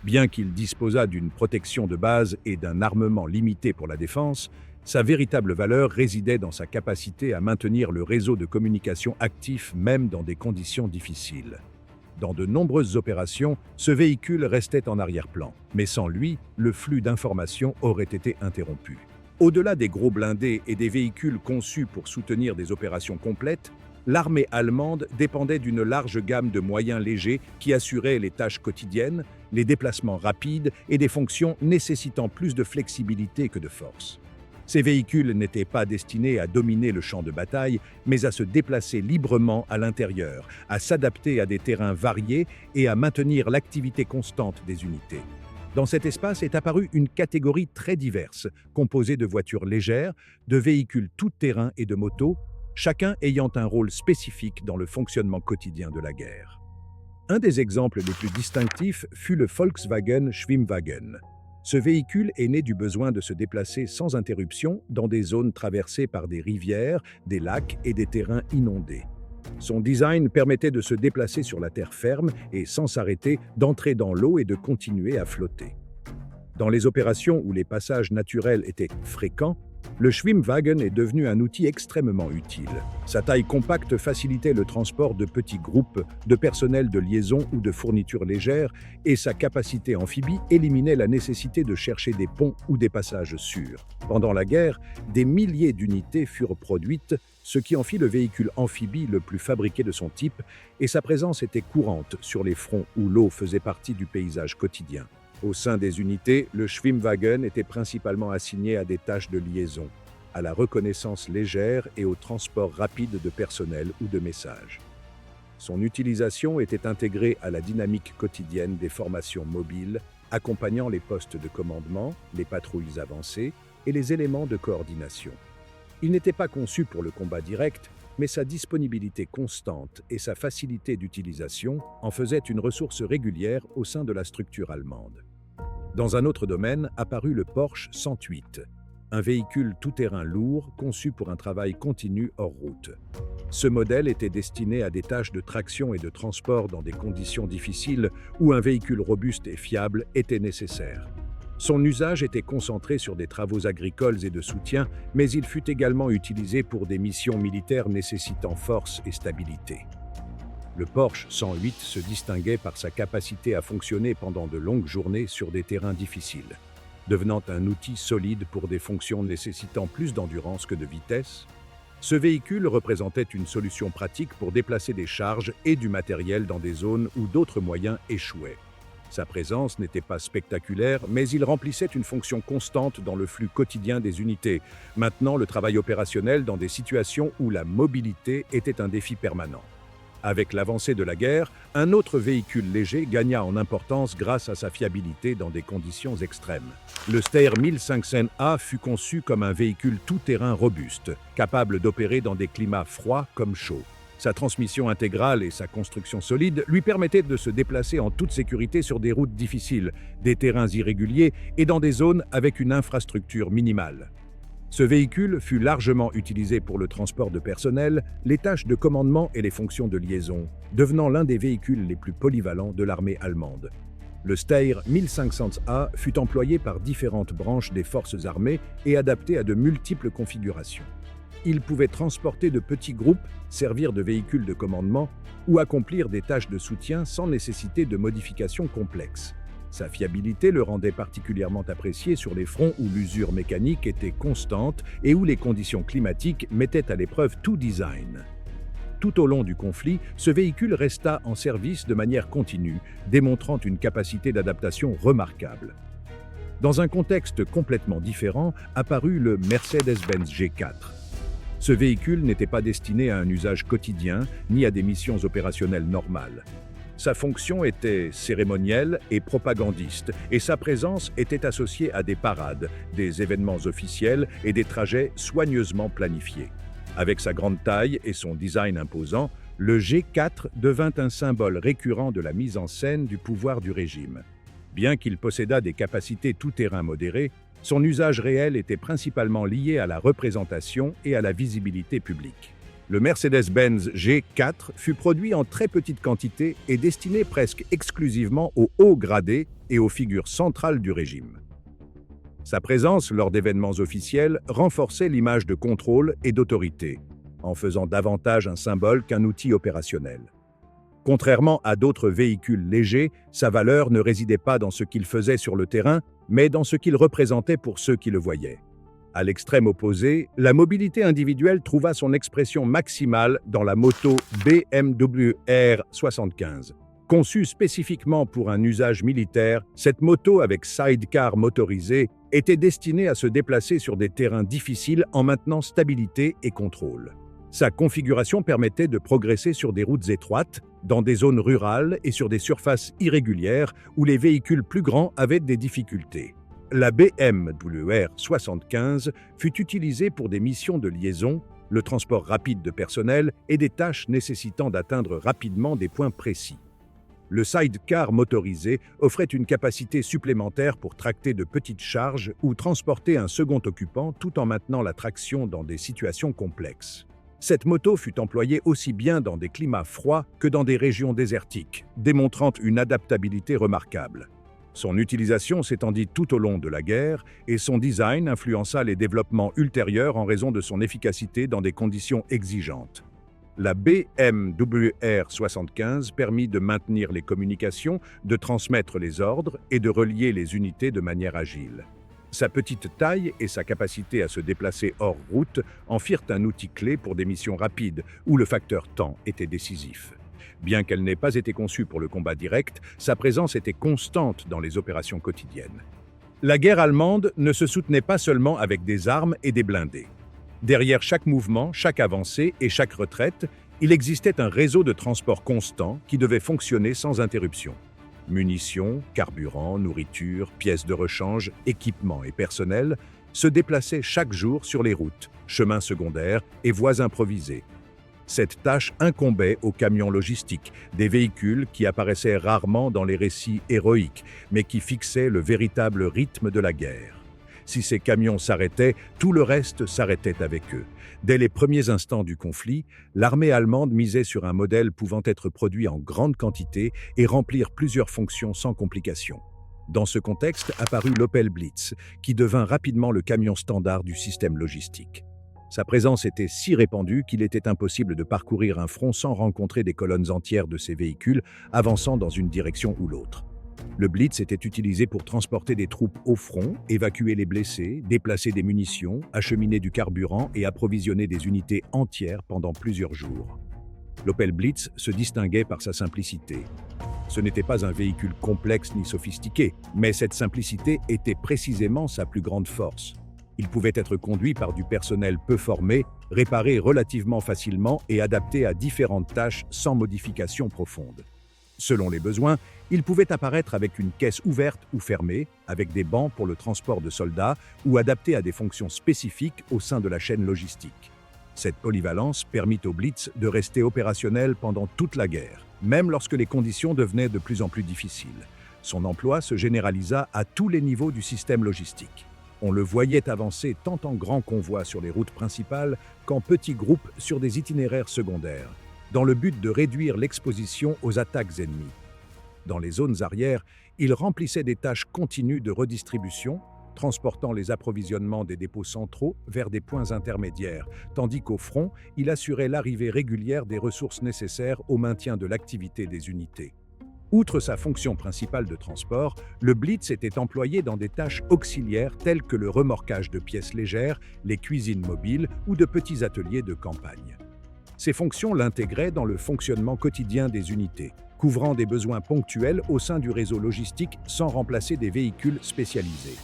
Bien qu'il disposât d'une protection de base et d'un armement limité pour la défense, sa véritable valeur résidait dans sa capacité à maintenir le réseau de communication actif même dans des conditions difficiles. Dans de nombreuses opérations, ce véhicule restait en arrière-plan, mais sans lui, le flux d'informations aurait été interrompu. Au-delà des gros blindés et des véhicules conçus pour soutenir des opérations complètes, l'armée allemande dépendait d'une large gamme de moyens légers qui assuraient les tâches quotidiennes, les déplacements rapides et des fonctions nécessitant plus de flexibilité que de force. Ces véhicules n'étaient pas destinés à dominer le champ de bataille, mais à se déplacer librement à l'intérieur, à s'adapter à des terrains variés et à maintenir l'activité constante des unités. Dans cet espace est apparue une catégorie très diverse, composée de voitures légères, de véhicules tout-terrain et de motos, chacun ayant un rôle spécifique dans le fonctionnement quotidien de la guerre. Un des exemples les plus distinctifs fut le Volkswagen Schwimmwagen. Ce véhicule est né du besoin de se déplacer sans interruption dans des zones traversées par des rivières, des lacs et des terrains inondés. Son design permettait de se déplacer sur la terre ferme et, sans s'arrêter, d'entrer dans l'eau et de continuer à flotter. Dans les opérations où les passages naturels étaient fréquents, le Schwimmwagen est devenu un outil extrêmement utile. Sa taille compacte facilitait le transport de petits groupes, de personnel de liaison ou de fournitures légères, et sa capacité amphibie éliminait la nécessité de chercher des ponts ou des passages sûrs. Pendant la guerre, des milliers d'unités furent produites, ce qui en fit le véhicule amphibie le plus fabriqué de son type, et sa présence était courante sur les fronts où l'eau faisait partie du paysage quotidien. Au sein des unités, le Schwimmwagen était principalement assigné à des tâches de liaison, à la reconnaissance légère et au transport rapide de personnel ou de messages. Son utilisation était intégrée à la dynamique quotidienne des formations mobiles, accompagnant les postes de commandement, les patrouilles avancées et les éléments de coordination. Il n'était pas conçu pour le combat direct, mais sa disponibilité constante et sa facilité d'utilisation en faisaient une ressource régulière au sein de la structure allemande. Dans un autre domaine apparut le Porsche 108, un véhicule tout-terrain lourd conçu pour un travail continu hors route. Ce modèle était destiné à des tâches de traction et de transport dans des conditions difficiles où un véhicule robuste et fiable était nécessaire. Son usage était concentré sur des travaux agricoles et de soutien, mais il fut également utilisé pour des missions militaires nécessitant force et stabilité. Le Porsche 108 se distinguait par sa capacité à fonctionner pendant de longues journées sur des terrains difficiles, devenant un outil solide pour des fonctions nécessitant plus d'endurance que de vitesse. Ce véhicule représentait une solution pratique pour déplacer des charges et du matériel dans des zones où d'autres moyens échouaient. Sa présence n'était pas spectaculaire, mais il remplissait une fonction constante dans le flux quotidien des unités, maintenant le travail opérationnel dans des situations où la mobilité était un défi permanent. Avec l'avancée de la guerre, un autre véhicule léger gagna en importance grâce à sa fiabilité dans des conditions extrêmes. Le Steyr 1500A fut conçu comme un véhicule tout-terrain robuste, capable d'opérer dans des climats froids comme chauds. Sa transmission intégrale et sa construction solide lui permettaient de se déplacer en toute sécurité sur des routes difficiles, des terrains irréguliers et dans des zones avec une infrastructure minimale. Ce véhicule fut largement utilisé pour le transport de personnel, les tâches de commandement et les fonctions de liaison, devenant l'un des véhicules les plus polyvalents de l'armée allemande. Le Steyr 1500A fut employé par différentes branches des forces armées et adapté à de multiples configurations. Il pouvait transporter de petits groupes, servir de véhicule de commandement ou accomplir des tâches de soutien sans nécessiter de modifications complexes. Sa fiabilité le rendait particulièrement apprécié sur les fronts où l'usure mécanique était constante et où les conditions climatiques mettaient à l'épreuve tout design. Tout au long du conflit, ce véhicule resta en service de manière continue, démontrant une capacité d'adaptation remarquable. Dans un contexte complètement différent, apparut le Mercedes-Benz G4. Ce véhicule n'était pas destiné à un usage quotidien ni à des missions opérationnelles normales. Sa fonction était cérémonielle et propagandiste, et sa présence était associée à des parades, des événements officiels et des trajets soigneusement planifiés. Avec sa grande taille et son design imposant, le G4 devint un symbole récurrent de la mise en scène du pouvoir du régime. Bien qu'il possédât des capacités tout-terrain modérées, son usage réel était principalement lié à la représentation et à la visibilité publique. Le Mercedes-Benz G4 fut produit en très petite quantité et destiné presque exclusivement aux hauts gradés et aux figures centrales du régime. Sa présence lors d'événements officiels renforçait l'image de contrôle et d'autorité, en faisant davantage un symbole qu'un outil opérationnel. Contrairement à d'autres véhicules légers, sa valeur ne résidait pas dans ce qu'il faisait sur le terrain, mais dans ce qu'il représentait pour ceux qui le voyaient. À l'extrême opposé, la mobilité individuelle trouva son expression maximale dans la moto BMW R75. Conçue spécifiquement pour un usage militaire, cette moto avec sidecar motorisé était destinée à se déplacer sur des terrains difficiles en maintenant stabilité et contrôle. Sa configuration permettait de progresser sur des routes étroites, dans des zones rurales et sur des surfaces irrégulières où les véhicules plus grands avaient des difficultés. La BMW R75 fut utilisée pour des missions de liaison, le transport rapide de personnel et des tâches nécessitant d'atteindre rapidement des points précis. Le sidecar motorisé offrait une capacité supplémentaire pour tracter de petites charges ou transporter un second occupant tout en maintenant la traction dans des situations complexes. Cette moto fut employée aussi bien dans des climats froids que dans des régions désertiques, démontrant une adaptabilité remarquable. Son utilisation s'étendit tout au long de la guerre et son design influença les développements ultérieurs en raison de son efficacité dans des conditions exigeantes. La BMW R75 permit de maintenir les communications, de transmettre les ordres et de relier les unités de manière agile. Sa petite taille et sa capacité à se déplacer hors route en firent un outil clé pour des missions rapides où le facteur temps était décisif. Bien qu'elle n'ait pas été conçue pour le combat direct, sa présence était constante dans les opérations quotidiennes. La guerre allemande ne se soutenait pas seulement avec des armes et des blindés. Derrière chaque mouvement, chaque avancée et chaque retraite, il existait un réseau de transport constant qui devait fonctionner sans interruption. Munitions, carburant, nourriture, pièces de rechange, équipements et personnel se déplaçaient chaque jour sur les routes, chemins secondaires et voies improvisées. Cette tâche incombait aux camions logistiques, des véhicules qui apparaissaient rarement dans les récits héroïques, mais qui fixaient le véritable rythme de la guerre. Si ces camions s'arrêtaient, tout le reste s'arrêtait avec eux. Dès les premiers instants du conflit, l'armée allemande misait sur un modèle pouvant être produit en grande quantité et remplir plusieurs fonctions sans complication. Dans ce contexte apparut l'Opel Blitz, qui devint rapidement le camion standard du système logistique. Sa présence était si répandue qu'il était impossible de parcourir un front sans rencontrer des colonnes entières de ces véhicules avançant dans une direction ou l'autre. Le Blitz était utilisé pour transporter des troupes au front, évacuer les blessés, déplacer des munitions, acheminer du carburant et approvisionner des unités entières pendant plusieurs jours. L'Opel Blitz se distinguait par sa simplicité. Ce n'était pas un véhicule complexe ni sophistiqué, mais cette simplicité était précisément sa plus grande force. Il pouvait être conduit par du personnel peu formé, réparé relativement facilement et adapté à différentes tâches sans modification profonde. Selon les besoins, il pouvait apparaître avec une caisse ouverte ou fermée, avec des bancs pour le transport de soldats ou adapté à des fonctions spécifiques au sein de la chaîne logistique. Cette polyvalence permit au Blitz de rester opérationnel pendant toute la guerre, même lorsque les conditions devenaient de plus en plus difficiles. Son emploi se généralisa à tous les niveaux du système logistique. On le voyait avancer tant en grands convois sur les routes principales qu'en petits groupes sur des itinéraires secondaires, dans le but de réduire l'exposition aux attaques ennemies. Dans les zones arrières, il remplissait des tâches continues de redistribution, transportant les approvisionnements des dépôts centraux vers des points intermédiaires, tandis qu'au front, il assurait l'arrivée régulière des ressources nécessaires au maintien de l'activité des unités. Outre sa fonction principale de transport, le Blitz était employé dans des tâches auxiliaires telles que le remorquage de pièces légères, les cuisines mobiles ou de petits ateliers de campagne. Ces fonctions l'intégraient dans le fonctionnement quotidien des unités, couvrant des besoins ponctuels au sein du réseau logistique sans remplacer des véhicules spécialisés.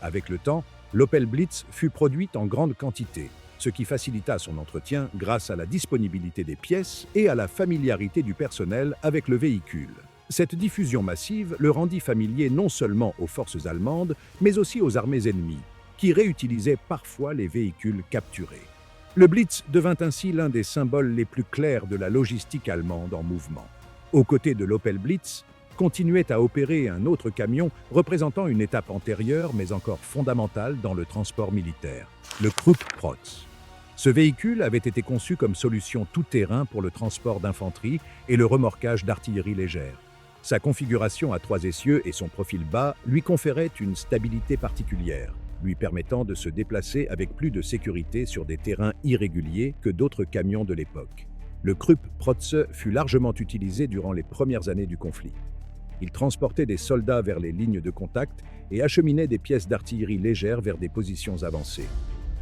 Avec le temps, l'Opel Blitz fut produite en grande quantité, ce qui facilita son entretien grâce à la disponibilité des pièces et à la familiarité du personnel avec le véhicule. Cette diffusion massive le rendit familier non seulement aux forces allemandes, mais aussi aux armées ennemies, qui réutilisaient parfois les véhicules capturés. Le Blitz devint ainsi l'un des symboles les plus clairs de la logistique allemande en mouvement. Aux côtés de l'Opel Blitz, continuait à opérer un autre camion représentant une étape antérieure mais encore fondamentale dans le transport militaire, le Krupp-Protz. Ce véhicule avait été conçu comme solution tout-terrain pour le transport d'infanterie et le remorquage d'artillerie légère. Sa configuration à 3 essieux et son profil bas lui conféraient une stabilité particulière, lui permettant de se déplacer avec plus de sécurité sur des terrains irréguliers que d'autres camions de l'époque. Le Krupp Protze fut largement utilisé durant les premières années du conflit. Il transportait des soldats vers les lignes de contact et acheminait des pièces d'artillerie légères vers des positions avancées.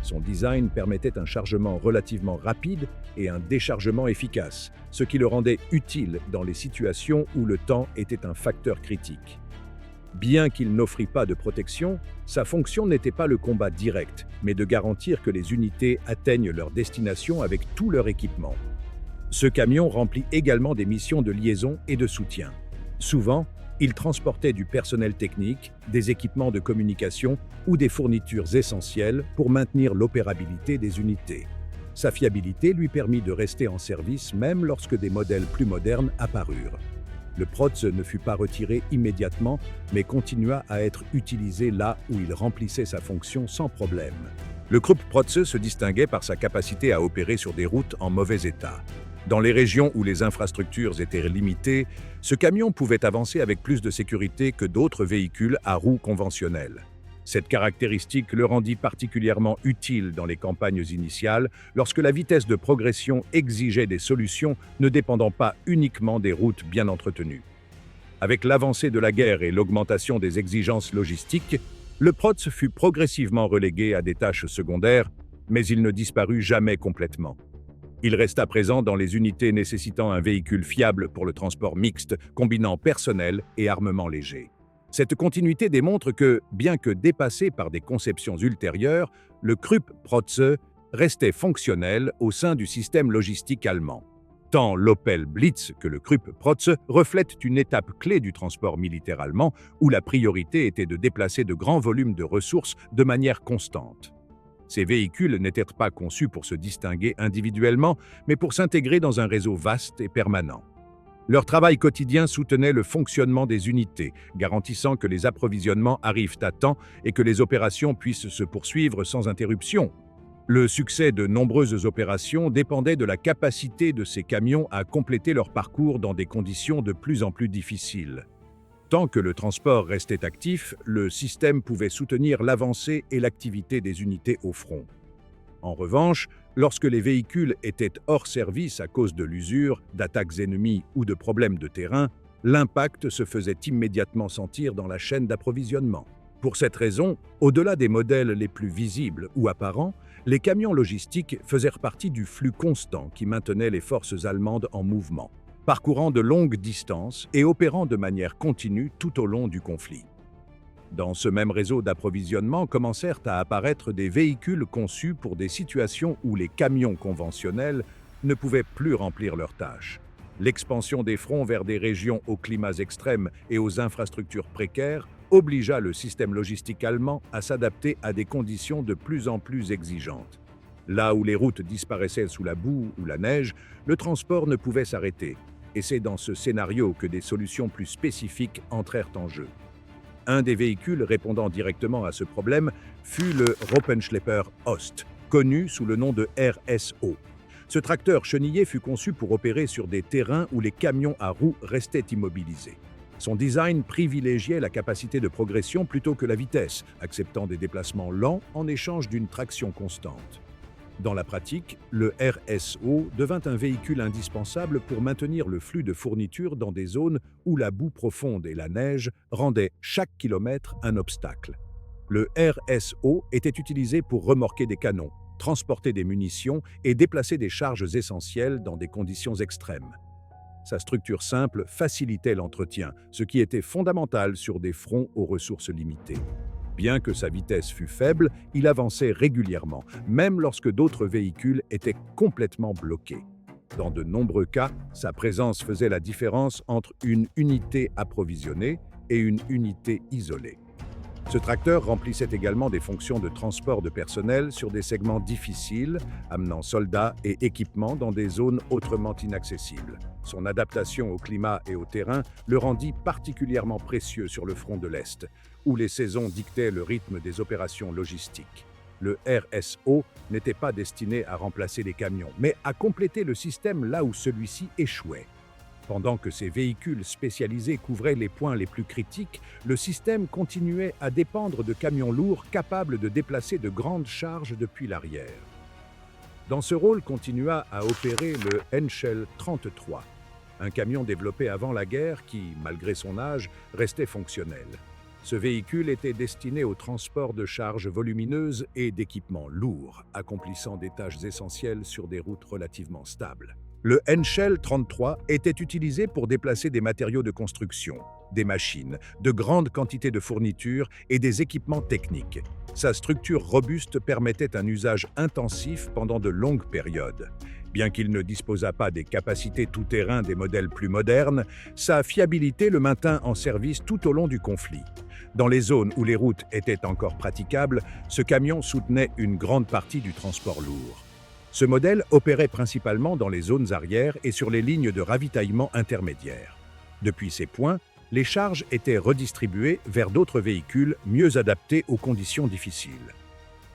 Son design permettait un chargement relativement rapide et un déchargement efficace, ce qui le rendait utile dans les situations où le temps était un facteur critique. Bien qu'il n'offrit pas de protection, sa fonction n'était pas le combat direct, mais de garantir que les unités atteignent leur destination avec tout leur équipement. Ce camion remplit également des missions de liaison et de soutien. Souvent, il transportait du personnel technique, des équipements de communication ou des fournitures essentielles pour maintenir l'opérabilité des unités. Sa fiabilité lui permit de rester en service même lorsque des modèles plus modernes apparurent. Le Protze ne fut pas retiré immédiatement, mais continua à être utilisé là où il remplissait sa fonction sans problème. Le Krupp Protze se distinguait par sa capacité à opérer sur des routes en mauvais état. Dans les régions où les infrastructures étaient limitées, ce camion pouvait avancer avec plus de sécurité que d'autres véhicules à roues conventionnelles. Cette caractéristique le rendit particulièrement utile dans les campagnes initiales, lorsque la vitesse de progression exigeait des solutions ne dépendant pas uniquement des routes bien entretenues. Avec l'avancée de la guerre et l'augmentation des exigences logistiques, le Protze fut progressivement relégué à des tâches secondaires, mais il ne disparut jamais complètement. Il resta présent dans les unités nécessitant un véhicule fiable pour le transport mixte, combinant personnel et armement léger. Cette continuité démontre que, bien que dépassé par des conceptions ultérieures, le Krupp Protze restait fonctionnel au sein du système logistique allemand. Tant l'Opel Blitz que le Krupp Protze reflètent une étape clé du transport militaire allemand où la priorité était de déplacer de grands volumes de ressources de manière constante. Ces véhicules n'étaient pas conçus pour se distinguer individuellement, mais pour s'intégrer dans un réseau vaste et permanent. Leur travail quotidien soutenait le fonctionnement des unités, garantissant que les approvisionnements arrivent à temps et que les opérations puissent se poursuivre sans interruption. Le succès de nombreuses opérations dépendait de la capacité de ces camions à compléter leur parcours dans des conditions de plus en plus difficiles. Tant que le transport restait actif, le système pouvait soutenir l'avancée et l'activité des unités au front. En revanche, lorsque les véhicules étaient hors service à cause de l'usure, d'attaques ennemies ou de problèmes de terrain, l'impact se faisait immédiatement sentir dans la chaîne d'approvisionnement. Pour cette raison, au-delà des modèles les plus visibles ou apparents, les camions logistiques faisaient partie du flux constant qui maintenait les forces allemandes en mouvement, parcourant de longues distances et opérant de manière continue tout au long du conflit. Dans ce même réseau d'approvisionnement commencèrent à apparaître des véhicules conçus pour des situations où les camions conventionnels ne pouvaient plus remplir leurs tâches. L'expansion des fronts vers des régions aux climats extrêmes et aux infrastructures précaires obligea le système logistique allemand à s'adapter à des conditions de plus en plus exigeantes. Là où les routes disparaissaient sous la boue ou la neige, le transport ne pouvait s'arrêter, et c'est dans ce scénario que des solutions plus spécifiques entrèrent en jeu. Un des véhicules répondant directement à ce problème fut le Ropenschlepper Ost, connu sous le nom de RSO. Ce tracteur chenillé fut conçu pour opérer sur des terrains où les camions à roues restaient immobilisés. Son design privilégiait la capacité de progression plutôt que la vitesse, acceptant des déplacements lents en échange d'une traction constante. Dans la pratique, le RSO devint un véhicule indispensable pour maintenir le flux de fournitures dans des zones où la boue profonde et la neige rendaient chaque kilomètre un obstacle. Le RSO était utilisé pour remorquer des canons, transporter des munitions et déplacer des charges essentielles dans des conditions extrêmes. Sa structure simple facilitait l'entretien, ce qui était fondamental sur des fronts aux ressources limitées. Bien que sa vitesse fût faible, il avançait régulièrement, même lorsque d'autres véhicules étaient complètement bloqués. Dans de nombreux cas, sa présence faisait la différence entre une unité approvisionnée et une unité isolée. Ce tracteur remplissait également des fonctions de transport de personnel sur des segments difficiles, amenant soldats et équipements dans des zones autrement inaccessibles. Son adaptation au climat et au terrain le rendit particulièrement précieux sur le front de l'Est, où les saisons dictaient le rythme des opérations logistiques. Le RSO n'était pas destiné à remplacer les camions, mais à compléter le système là où celui-ci échouait. Pendant que ces véhicules spécialisés couvraient les points les plus critiques, le système continuait à dépendre de camions lourds capables de déplacer de grandes charges depuis l'arrière. Dans ce rôle continua à opérer le Henschel 33, un camion développé avant la guerre qui, malgré son âge, restait fonctionnel. Ce véhicule était destiné au transport de charges volumineuses et d'équipements lourds, accomplissant des tâches essentielles sur des routes relativement stables. Le Henschel 33 était utilisé pour déplacer des matériaux de construction, des machines, de grandes quantités de fournitures et des équipements techniques. Sa structure robuste permettait un usage intensif pendant de longues périodes. Bien qu'il ne disposât pas des capacités tout-terrain des modèles plus modernes, sa fiabilité le maintint en service tout au long du conflit. Dans les zones où les routes étaient encore praticables, ce camion soutenait une grande partie du transport lourd. Ce modèle opérait principalement dans les zones arrières et sur les lignes de ravitaillement intermédiaires. Depuis ces points, les charges étaient redistribuées vers d'autres véhicules mieux adaptés aux conditions difficiles.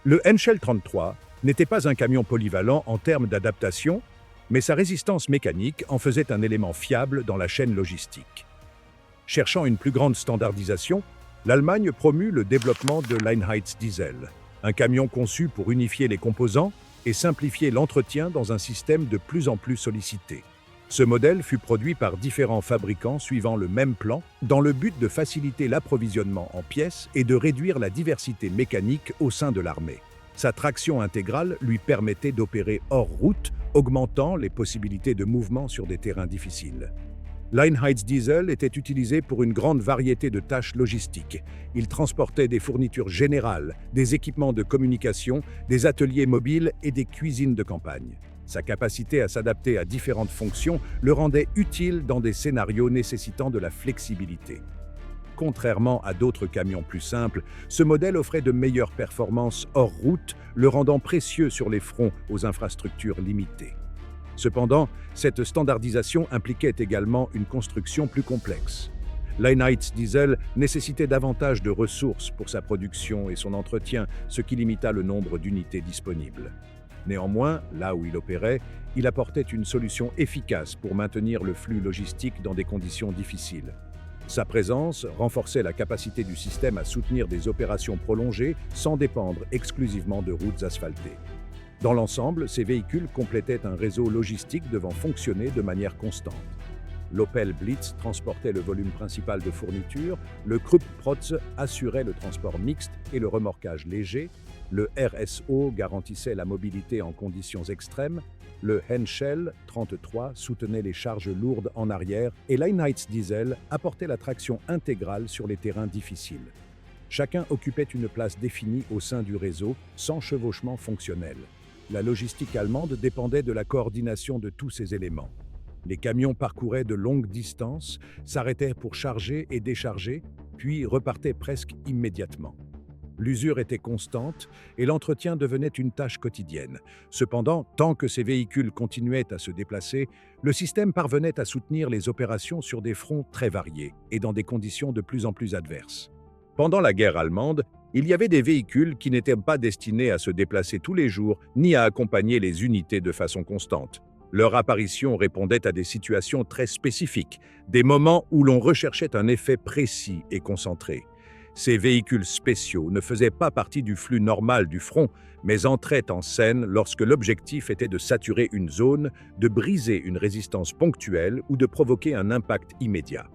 Le Henschel 33 n'était pas un camion polyvalent en termes d'adaptation, mais sa résistance mécanique en faisait un élément fiable dans la chaîne logistique. Cherchant une plus grande standardisation, l'Allemagne promut le développement de l'Einheitsdiesel, un camion conçu pour unifier les composants et simplifier l'entretien dans un système de plus en plus sollicité. Ce modèle fut produit par différents fabricants suivant le même plan, dans le but de faciliter l'approvisionnement en pièces et de réduire la diversité mécanique au sein de l'armée. Sa traction intégrale lui permettait d'opérer hors route, augmentant les possibilités de mouvement sur des terrains difficiles. L'Einheitsdiesel était utilisé pour une grande variété de tâches logistiques. Il transportait des fournitures générales, des équipements de communication, des ateliers mobiles et des cuisines de campagne. Sa capacité à s'adapter à différentes fonctions le rendait utile dans des scénarios nécessitant de la flexibilité. Contrairement à d'autres camions plus simples, ce modèle offrait de meilleures performances hors route, le rendant précieux sur les fronts aux infrastructures limitées. Cependant, cette standardisation impliquait également une construction plus complexe. L'Einheitsdiesel nécessitait davantage de ressources pour sa production et son entretien, ce qui limita le nombre d'unités disponibles. Néanmoins, là où il opérait, il apportait une solution efficace pour maintenir le flux logistique dans des conditions difficiles. Sa présence renforçait la capacité du système à soutenir des opérations prolongées sans dépendre exclusivement de routes asphaltées. Dans l'ensemble, ces véhicules complétaient un réseau logistique devant fonctionner de manière constante. L'Opel Blitz transportait le volume principal de fournitures, le Krupp Protz assurait le transport mixte et le remorquage léger, le RSO garantissait la mobilité en conditions extrêmes, le Henschel 33 soutenait les charges lourdes en arrière et l'Einheitsdiesel apportait la traction intégrale sur les terrains difficiles. Chacun occupait une place définie au sein du réseau, sans chevauchement fonctionnel. La logistique allemande dépendait de la coordination de tous ces éléments. Les camions parcouraient de longues distances, s'arrêtaient pour charger et décharger, puis repartaient presque immédiatement. L'usure était constante et l'entretien devenait une tâche quotidienne. Cependant, tant que ces véhicules continuaient à se déplacer, le système parvenait à soutenir les opérations sur des fronts très variés et dans des conditions de plus en plus adverses. Pendant la guerre allemande, il y avait des véhicules qui n'étaient pas destinés à se déplacer tous les jours ni à accompagner les unités de façon constante. Leur apparition répondait à des situations très spécifiques, des moments où l'on recherchait un effet précis et concentré. Ces véhicules spéciaux ne faisaient pas partie du flux normal du front, mais entraient en scène lorsque l'objectif était de saturer une zone, de briser une résistance ponctuelle ou de provoquer un impact immédiat.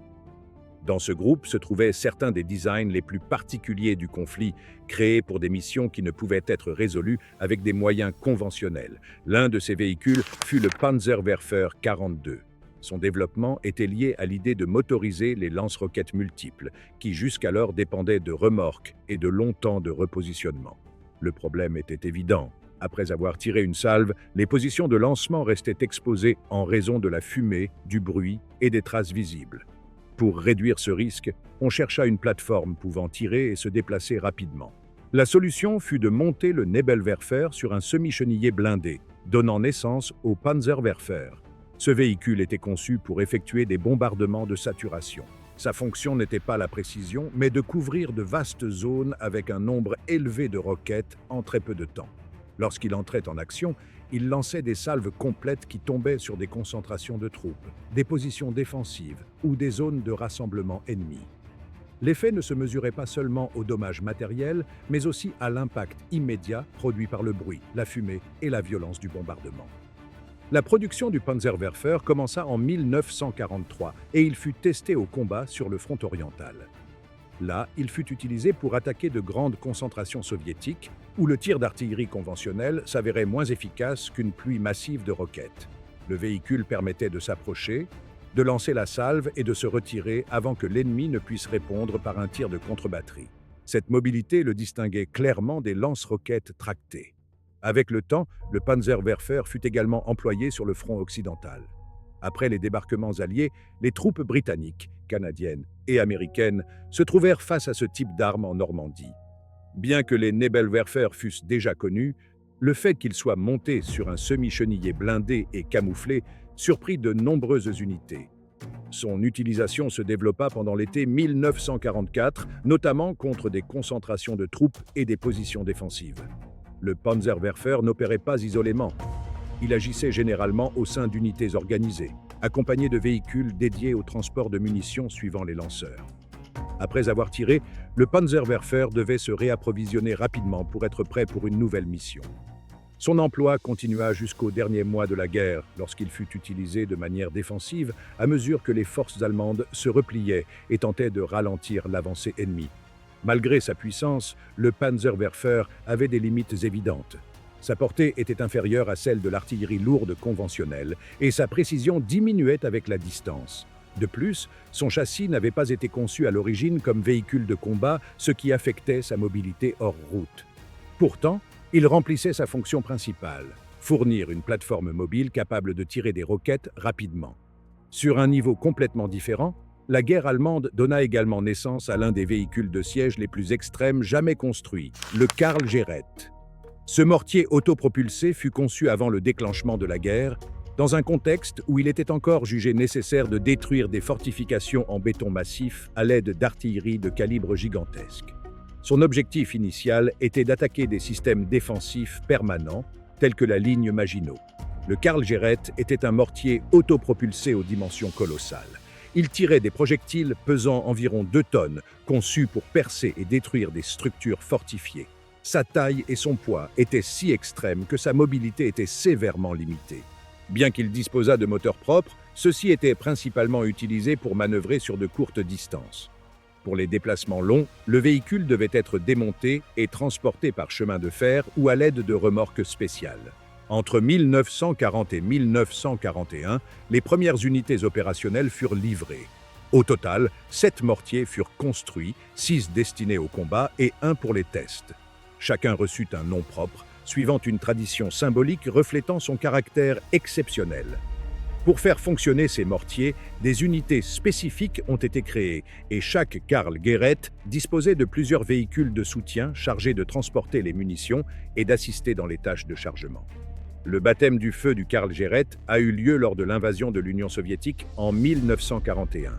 Dans ce groupe se trouvaient certains des designs les plus particuliers du conflit, créés pour des missions qui ne pouvaient être résolues avec des moyens conventionnels. L'un de ces véhicules fut le Panzerwerfer 42. Son développement était lié à l'idée de motoriser les lance-roquettes multiples, qui jusqu'alors dépendaient de remorques et de longs temps de repositionnement. Le problème était évident. Après avoir tiré une salve, les positions de lancement restaient exposées en raison de la fumée, du bruit et des traces visibles. Pour réduire ce risque, on chercha une plateforme pouvant tirer et se déplacer rapidement. La solution fut de monter le Nebelwerfer sur un semi-chenillé blindé, donnant naissance au Panzerwerfer. Ce véhicule était conçu pour effectuer des bombardements de saturation. Sa fonction n'était pas la précision, mais de couvrir de vastes zones avec un nombre élevé de roquettes en très peu de temps. Lorsqu'il entrait en action, il lançait des salves complètes qui tombaient sur des concentrations de troupes, des positions défensives ou des zones de rassemblement ennemies. L'effet ne se mesurait pas seulement aux dommages matériels, mais aussi à l'impact immédiat produit par le bruit, la fumée et la violence du bombardement. La production du Panzerwerfer commença en 1943 et il fut testé au combat sur le front oriental. Là, il fut utilisé pour attaquer de grandes concentrations soviétiques, où le tir d'artillerie conventionnel s'avérait moins efficace qu'une pluie massive de roquettes. Le véhicule permettait de s'approcher, de lancer la salve et de se retirer avant que l'ennemi ne puisse répondre par un tir de contre-batterie. Cette mobilité le distinguait clairement des lance-roquettes tractées. Avec le temps, le Panzerwerfer fut également employé sur le front occidental. Après les débarquements alliés, les troupes britanniques, canadiennes et américaines se trouvèrent face à ce type d'arme en Normandie. Bien que les Nebelwerfer fussent déjà connus, le fait qu'ils soient montés sur un semi-chenillé blindé et camouflé surprit de nombreuses unités. Son utilisation se développa pendant l'été 1944, notamment contre des concentrations de troupes et des positions défensives. Le Panzerwerfer n'opérait pas isolément. Il agissait généralement au sein d'unités organisées, accompagné de véhicules dédiés au transport de munitions suivant les lanceurs. Après avoir tiré, le Panzerwerfer devait se réapprovisionner rapidement pour être prêt pour une nouvelle mission. Son emploi continua jusqu'au dernier mois de la guerre, lorsqu'il fut utilisé de manière défensive à mesure que les forces allemandes se repliaient et tentaient de ralentir l'avancée ennemie. Malgré sa puissance, le Panzerwerfer avait des limites évidentes. Sa portée était inférieure à celle de l'artillerie lourde conventionnelle et sa précision diminuait avec la distance. De plus, son châssis n'avait pas été conçu à l'origine comme véhicule de combat, ce qui affectait sa mobilité hors route. Pourtant, il remplissait sa fonction principale, fournir une plateforme mobile capable de tirer des roquettes rapidement. Sur un niveau complètement différent, la guerre allemande donna également naissance à l'un des véhicules de siège les plus extrêmes jamais construits, le Karl Gereth. Ce mortier autopropulsé fut conçu avant le déclenchement de la guerre, dans un contexte où il était encore jugé nécessaire de détruire des fortifications en béton massif à l'aide d'artillerie de calibre gigantesque. Son objectif initial était d'attaquer des systèmes défensifs permanents, tels que la ligne Maginot. Le Karl Gereth était un mortier autopropulsé aux dimensions colossales. Il tirait des projectiles pesant environ 2 tonnes, conçus pour percer et détruire des structures fortifiées. Sa taille et son poids étaient si extrêmes que sa mobilité était sévèrement limitée. Bien qu'il disposât de moteurs propres, ceux-ci étaient principalement utilisés pour manœuvrer sur de courtes distances. Pour les déplacements longs, le véhicule devait être démonté et transporté par chemin de fer ou à l'aide de remorques spéciales. Entre 1940 et 1941, les premières unités opérationnelles furent livrées. Au total, 7 mortiers furent construits, 6 destinés au combat et 1 pour les tests. Chacun reçut un nom propre, suivant une tradition symbolique reflétant son caractère exceptionnel. Pour faire fonctionner ces mortiers, des unités spécifiques ont été créées et chaque Karl Gereth disposait de plusieurs véhicules de soutien chargés de transporter les munitions et d'assister dans les tâches de chargement. Le baptême du feu du Karl Gereth a eu lieu lors de l'invasion de l'Union soviétique en 1941.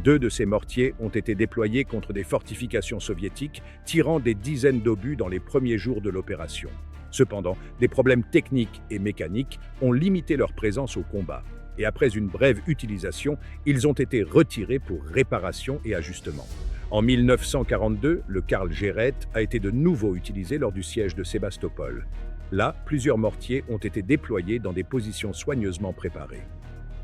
2 de ces mortiers ont été déployés contre des fortifications soviétiques, tirant des dizaines d'obus dans les premiers jours de l'opération. Cependant, des problèmes techniques et mécaniques ont limité leur présence au combat. Et après une brève utilisation, ils ont été retirés pour réparation et ajustement. En 1942, le Karl Gereth a été de nouveau utilisé lors du siège de Sébastopol. Là, plusieurs mortiers ont été déployés dans des positions soigneusement préparées.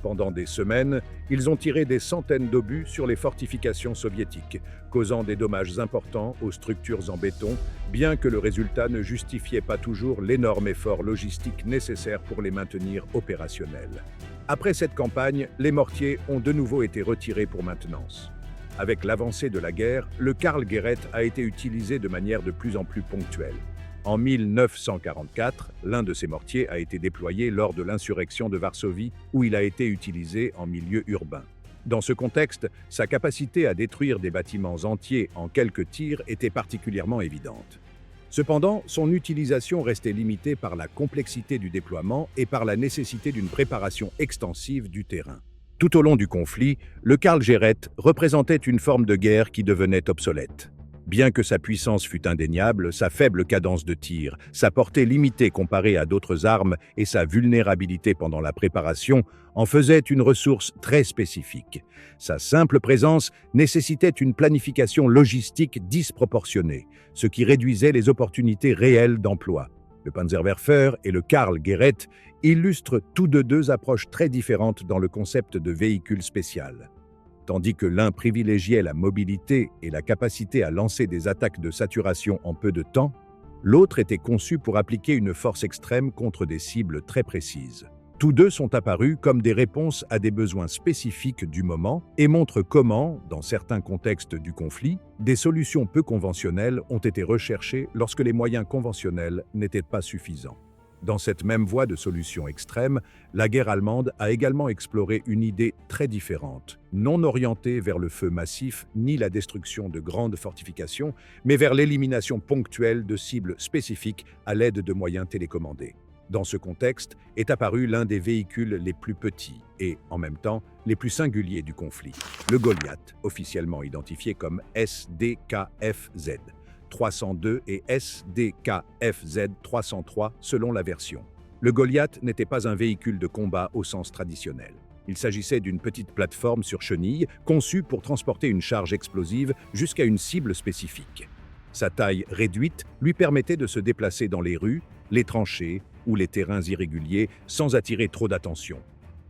Pendant des semaines, ils ont tiré des centaines d'obus sur les fortifications soviétiques, causant des dommages importants aux structures en béton, bien que le résultat ne justifiait pas toujours l'énorme effort logistique nécessaire pour les maintenir opérationnels. Après cette campagne, les mortiers ont de nouveau été retirés pour maintenance. Avec l'avancée de la guerre, le Karl Gereth a été utilisé de manière de plus en plus ponctuelle. En 1944, l'un de ces mortiers a été déployé lors de l'insurrection de Varsovie, où il a été utilisé en milieu urbain. Dans ce contexte, sa capacité à détruire des bâtiments entiers en quelques tirs était particulièrement évidente. Cependant, son utilisation restait limitée par la complexité du déploiement et par la nécessité d'une préparation extensive du terrain. Tout au long du conflit, le Karl Gereth représentait une forme de guerre qui devenait obsolète. Bien que sa puissance fût indéniable, sa faible cadence de tir, sa portée limitée comparée à d'autres armes et sa vulnérabilité pendant la préparation en faisaient une ressource très spécifique. Sa simple présence nécessitait une planification logistique disproportionnée, ce qui réduisait les opportunités réelles d'emploi. Le Panzerwerfer et le Karl Guérette illustrent tous deux approches très différentes dans le concept de véhicule spécial. Tandis que l'un privilégiait la mobilité et la capacité à lancer des attaques de saturation en peu de temps, l'autre était conçu pour appliquer une force extrême contre des cibles très précises. Tous deux sont apparus comme des réponses à des besoins spécifiques du moment et montrent comment, dans certains contextes du conflit, des solutions peu conventionnelles ont été recherchées lorsque les moyens conventionnels n'étaient pas suffisants. Dans cette même voie de solutions extrêmes, la guerre allemande a également exploré une idée très différente, non orientée vers le feu massif ni la destruction de grandes fortifications, mais vers l'élimination ponctuelle de cibles spécifiques à l'aide de moyens télécommandés. Dans ce contexte est apparu l'un des véhicules les plus petits et, en même temps, les plus singuliers du conflit, le Goliath, officiellement identifié comme SDKFZ. 302 et SDKFZ 303 selon la version. Le Goliath n'était pas un véhicule de combat au sens traditionnel. Il s'agissait d'une petite plateforme sur chenille conçue pour transporter une charge explosive jusqu'à une cible spécifique. Sa taille réduite lui permettait de se déplacer dans les rues, les tranchées ou les terrains irréguliers sans attirer trop d'attention.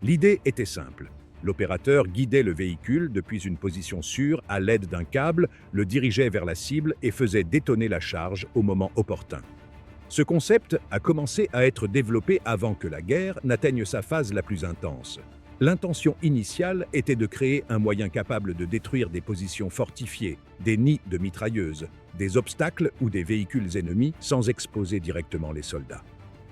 L'idée était simple. L'opérateur guidait le véhicule depuis une position sûre à l'aide d'un câble, le dirigeait vers la cible et faisait détonner la charge au moment opportun. Ce concept a commencé à être développé avant que la guerre n'atteigne sa phase la plus intense. L'intention initiale était de créer un moyen capable de détruire des positions fortifiées, des nids de mitrailleuses, des obstacles ou des véhicules ennemis sans exposer directement les soldats.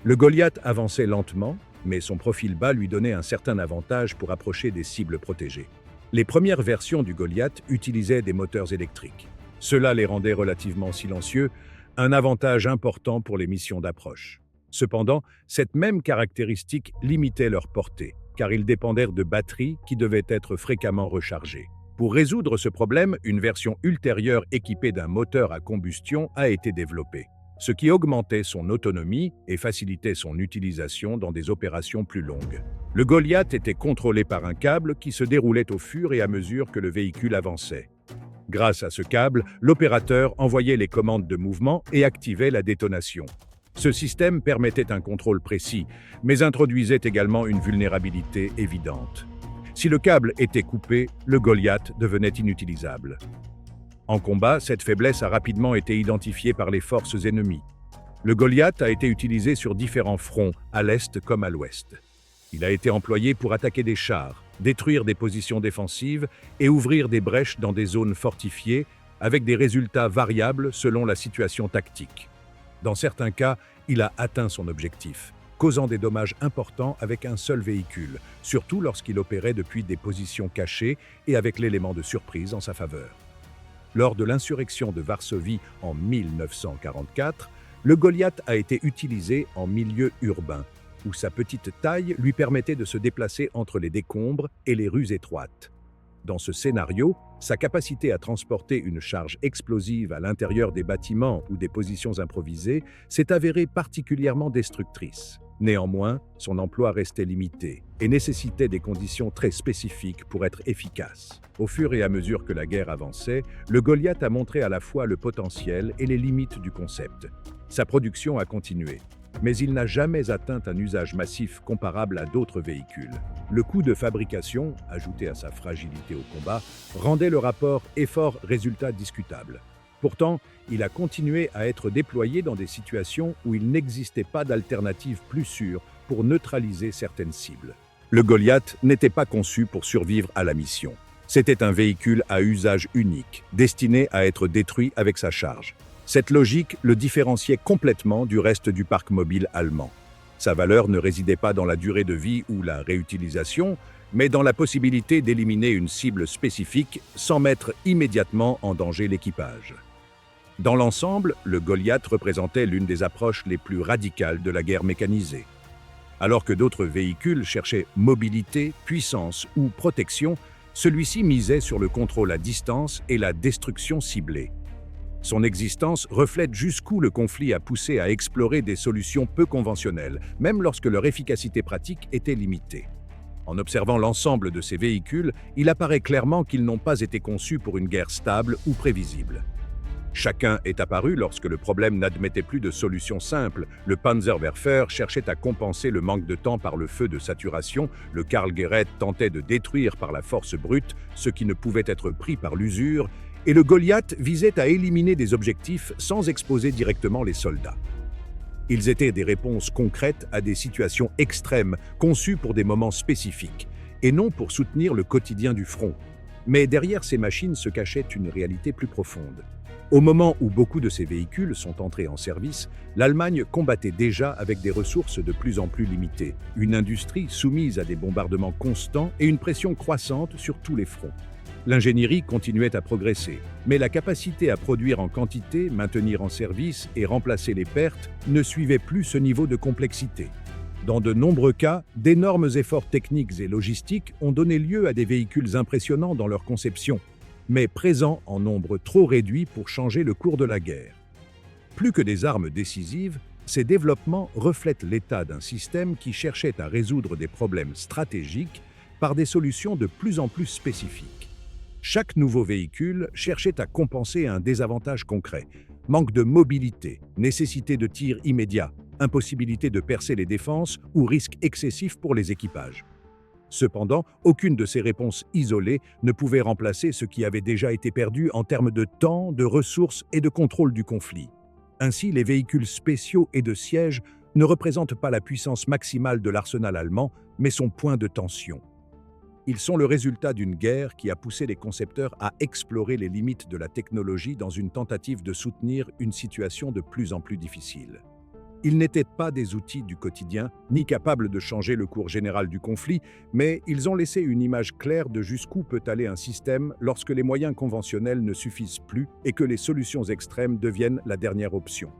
Le Goliath avançait lentement, mais son profil bas lui donnait un certain avantage pour approcher des cibles protégées. Les premières versions du Goliath utilisaient des moteurs électriques. Cela les rendait relativement silencieux, un avantage important pour les missions d'approche. Cependant, cette même caractéristique limitait leur portée, car ils dépendèrent de batteries qui devaient être fréquemment rechargées. Pour résoudre ce problème, une version ultérieure équipée d'un moteur à combustion a été développée, ce qui augmentait son autonomie et facilitait son utilisation dans des opérations plus longues. Le Goliath était contrôlé par un câble qui se déroulait au fur et à mesure que le véhicule avançait. Grâce à ce câble, l'opérateur envoyait les commandes de mouvement et activait la détonation. Ce système permettait un contrôle précis, mais introduisait également une vulnérabilité évidente. Si le câble était coupé, le Goliath devenait inutilisable. En combat, cette faiblesse a rapidement été identifiée par les forces ennemies. Le Goliath a été utilisé sur différents fronts, à l'est comme à l'ouest. Il a été employé pour attaquer des chars, détruire des positions défensives et ouvrir des brèches dans des zones fortifiées, avec des résultats variables selon la situation tactique. Dans certains cas, il a atteint son objectif, causant des dommages importants avec un seul véhicule, surtout lorsqu'il opérait depuis des positions cachées et avec l'élément de surprise en sa faveur. Lors de l'insurrection de Varsovie en 1944, le Goliath a été utilisé en milieu urbain, où sa petite taille lui permettait de se déplacer entre les décombres et les rues étroites. Dans ce scénario, sa capacité à transporter une charge explosive à l'intérieur des bâtiments ou des positions improvisées s'est avérée particulièrement destructrice. Néanmoins, son emploi restait limité et nécessitait des conditions très spécifiques pour être efficace. Au fur et à mesure que la guerre avançait, le Goliath a montré à la fois le potentiel et les limites du concept. Sa production a continué, mais il n'a jamais atteint un usage massif comparable à d'autres véhicules. Le coût de fabrication, ajouté à sa fragilité au combat, rendait le rapport effort-résultat discutable. Pourtant, il a continué à être déployé dans des situations où il n'existait pas d'alternative plus sûre pour neutraliser certaines cibles. Le Goliath n'était pas conçu pour survivre à la mission. C'était un véhicule à usage unique, destiné à être détruit avec sa charge. Cette logique le différenciait complètement du reste du parc mobile allemand. Sa valeur ne résidait pas dans la durée de vie ou la réutilisation, mais dans la possibilité d'éliminer une cible spécifique sans mettre immédiatement en danger l'équipage. Dans l'ensemble, le Goliath représentait l'une des approches les plus radicales de la guerre mécanisée. Alors que d'autres véhicules cherchaient mobilité, puissance ou protection, celui-ci misait sur le contrôle à distance et la destruction ciblée. Son existence reflète jusqu'où le conflit a poussé à explorer des solutions peu conventionnelles, même lorsque leur efficacité pratique était limitée. En observant l'ensemble de ces véhicules, il apparaît clairement qu'ils n'ont pas été conçus pour une guerre stable ou prévisible. Chacun est apparu lorsque le problème n'admettait plus de solution simple. Le Panzerwerfer cherchait à compenser le manque de temps par le feu de saturation, le Karl Gerät tentait de détruire par la force brute ce qui ne pouvait être pris par l'usure, et le Goliath visait à éliminer des objectifs sans exposer directement les soldats. Ils étaient des réponses concrètes à des situations extrêmes, conçues pour des moments spécifiques, et non pour soutenir le quotidien du front. Mais derrière ces machines se cachait une réalité plus profonde. Au moment où beaucoup de ces véhicules sont entrés en service, l'Allemagne combattait déjà avec des ressources de plus en plus limitées, une industrie soumise à des bombardements constants et une pression croissante sur tous les fronts. L'ingénierie continuait à progresser, mais la capacité à produire en quantité, maintenir en service et remplacer les pertes ne suivait plus ce niveau de complexité. Dans de nombreux cas, d'énormes efforts techniques et logistiques ont donné lieu à des véhicules impressionnants dans leur conception, mais présents en nombre trop réduit pour changer le cours de la guerre. Plus que des armes décisives, ces développements reflètent l'état d'un système qui cherchait à résoudre des problèmes stratégiques par des solutions de plus en plus spécifiques. Chaque nouveau véhicule cherchait à compenser un désavantage concret: manque de mobilité, nécessité de tir immédiat, impossibilité de percer les défenses ou risque excessif pour les équipages. Cependant, aucune de ces réponses isolées ne pouvait remplacer ce qui avait déjà été perdu en termes de temps, de ressources et de contrôle du conflit. Ainsi, les véhicules spéciaux et de siège ne représentent pas la puissance maximale de l'arsenal allemand, mais son point de tension. Ils sont le résultat d'une guerre qui a poussé les concepteurs à explorer les limites de la technologie dans une tentative de soutenir une situation de plus en plus difficile. Ils n'étaient pas des outils du quotidien, ni capables de changer le cours général du conflit, mais ils ont laissé une image claire de jusqu'où peut aller un système lorsque les moyens conventionnels ne suffisent plus et que les solutions extrêmes deviennent la dernière option.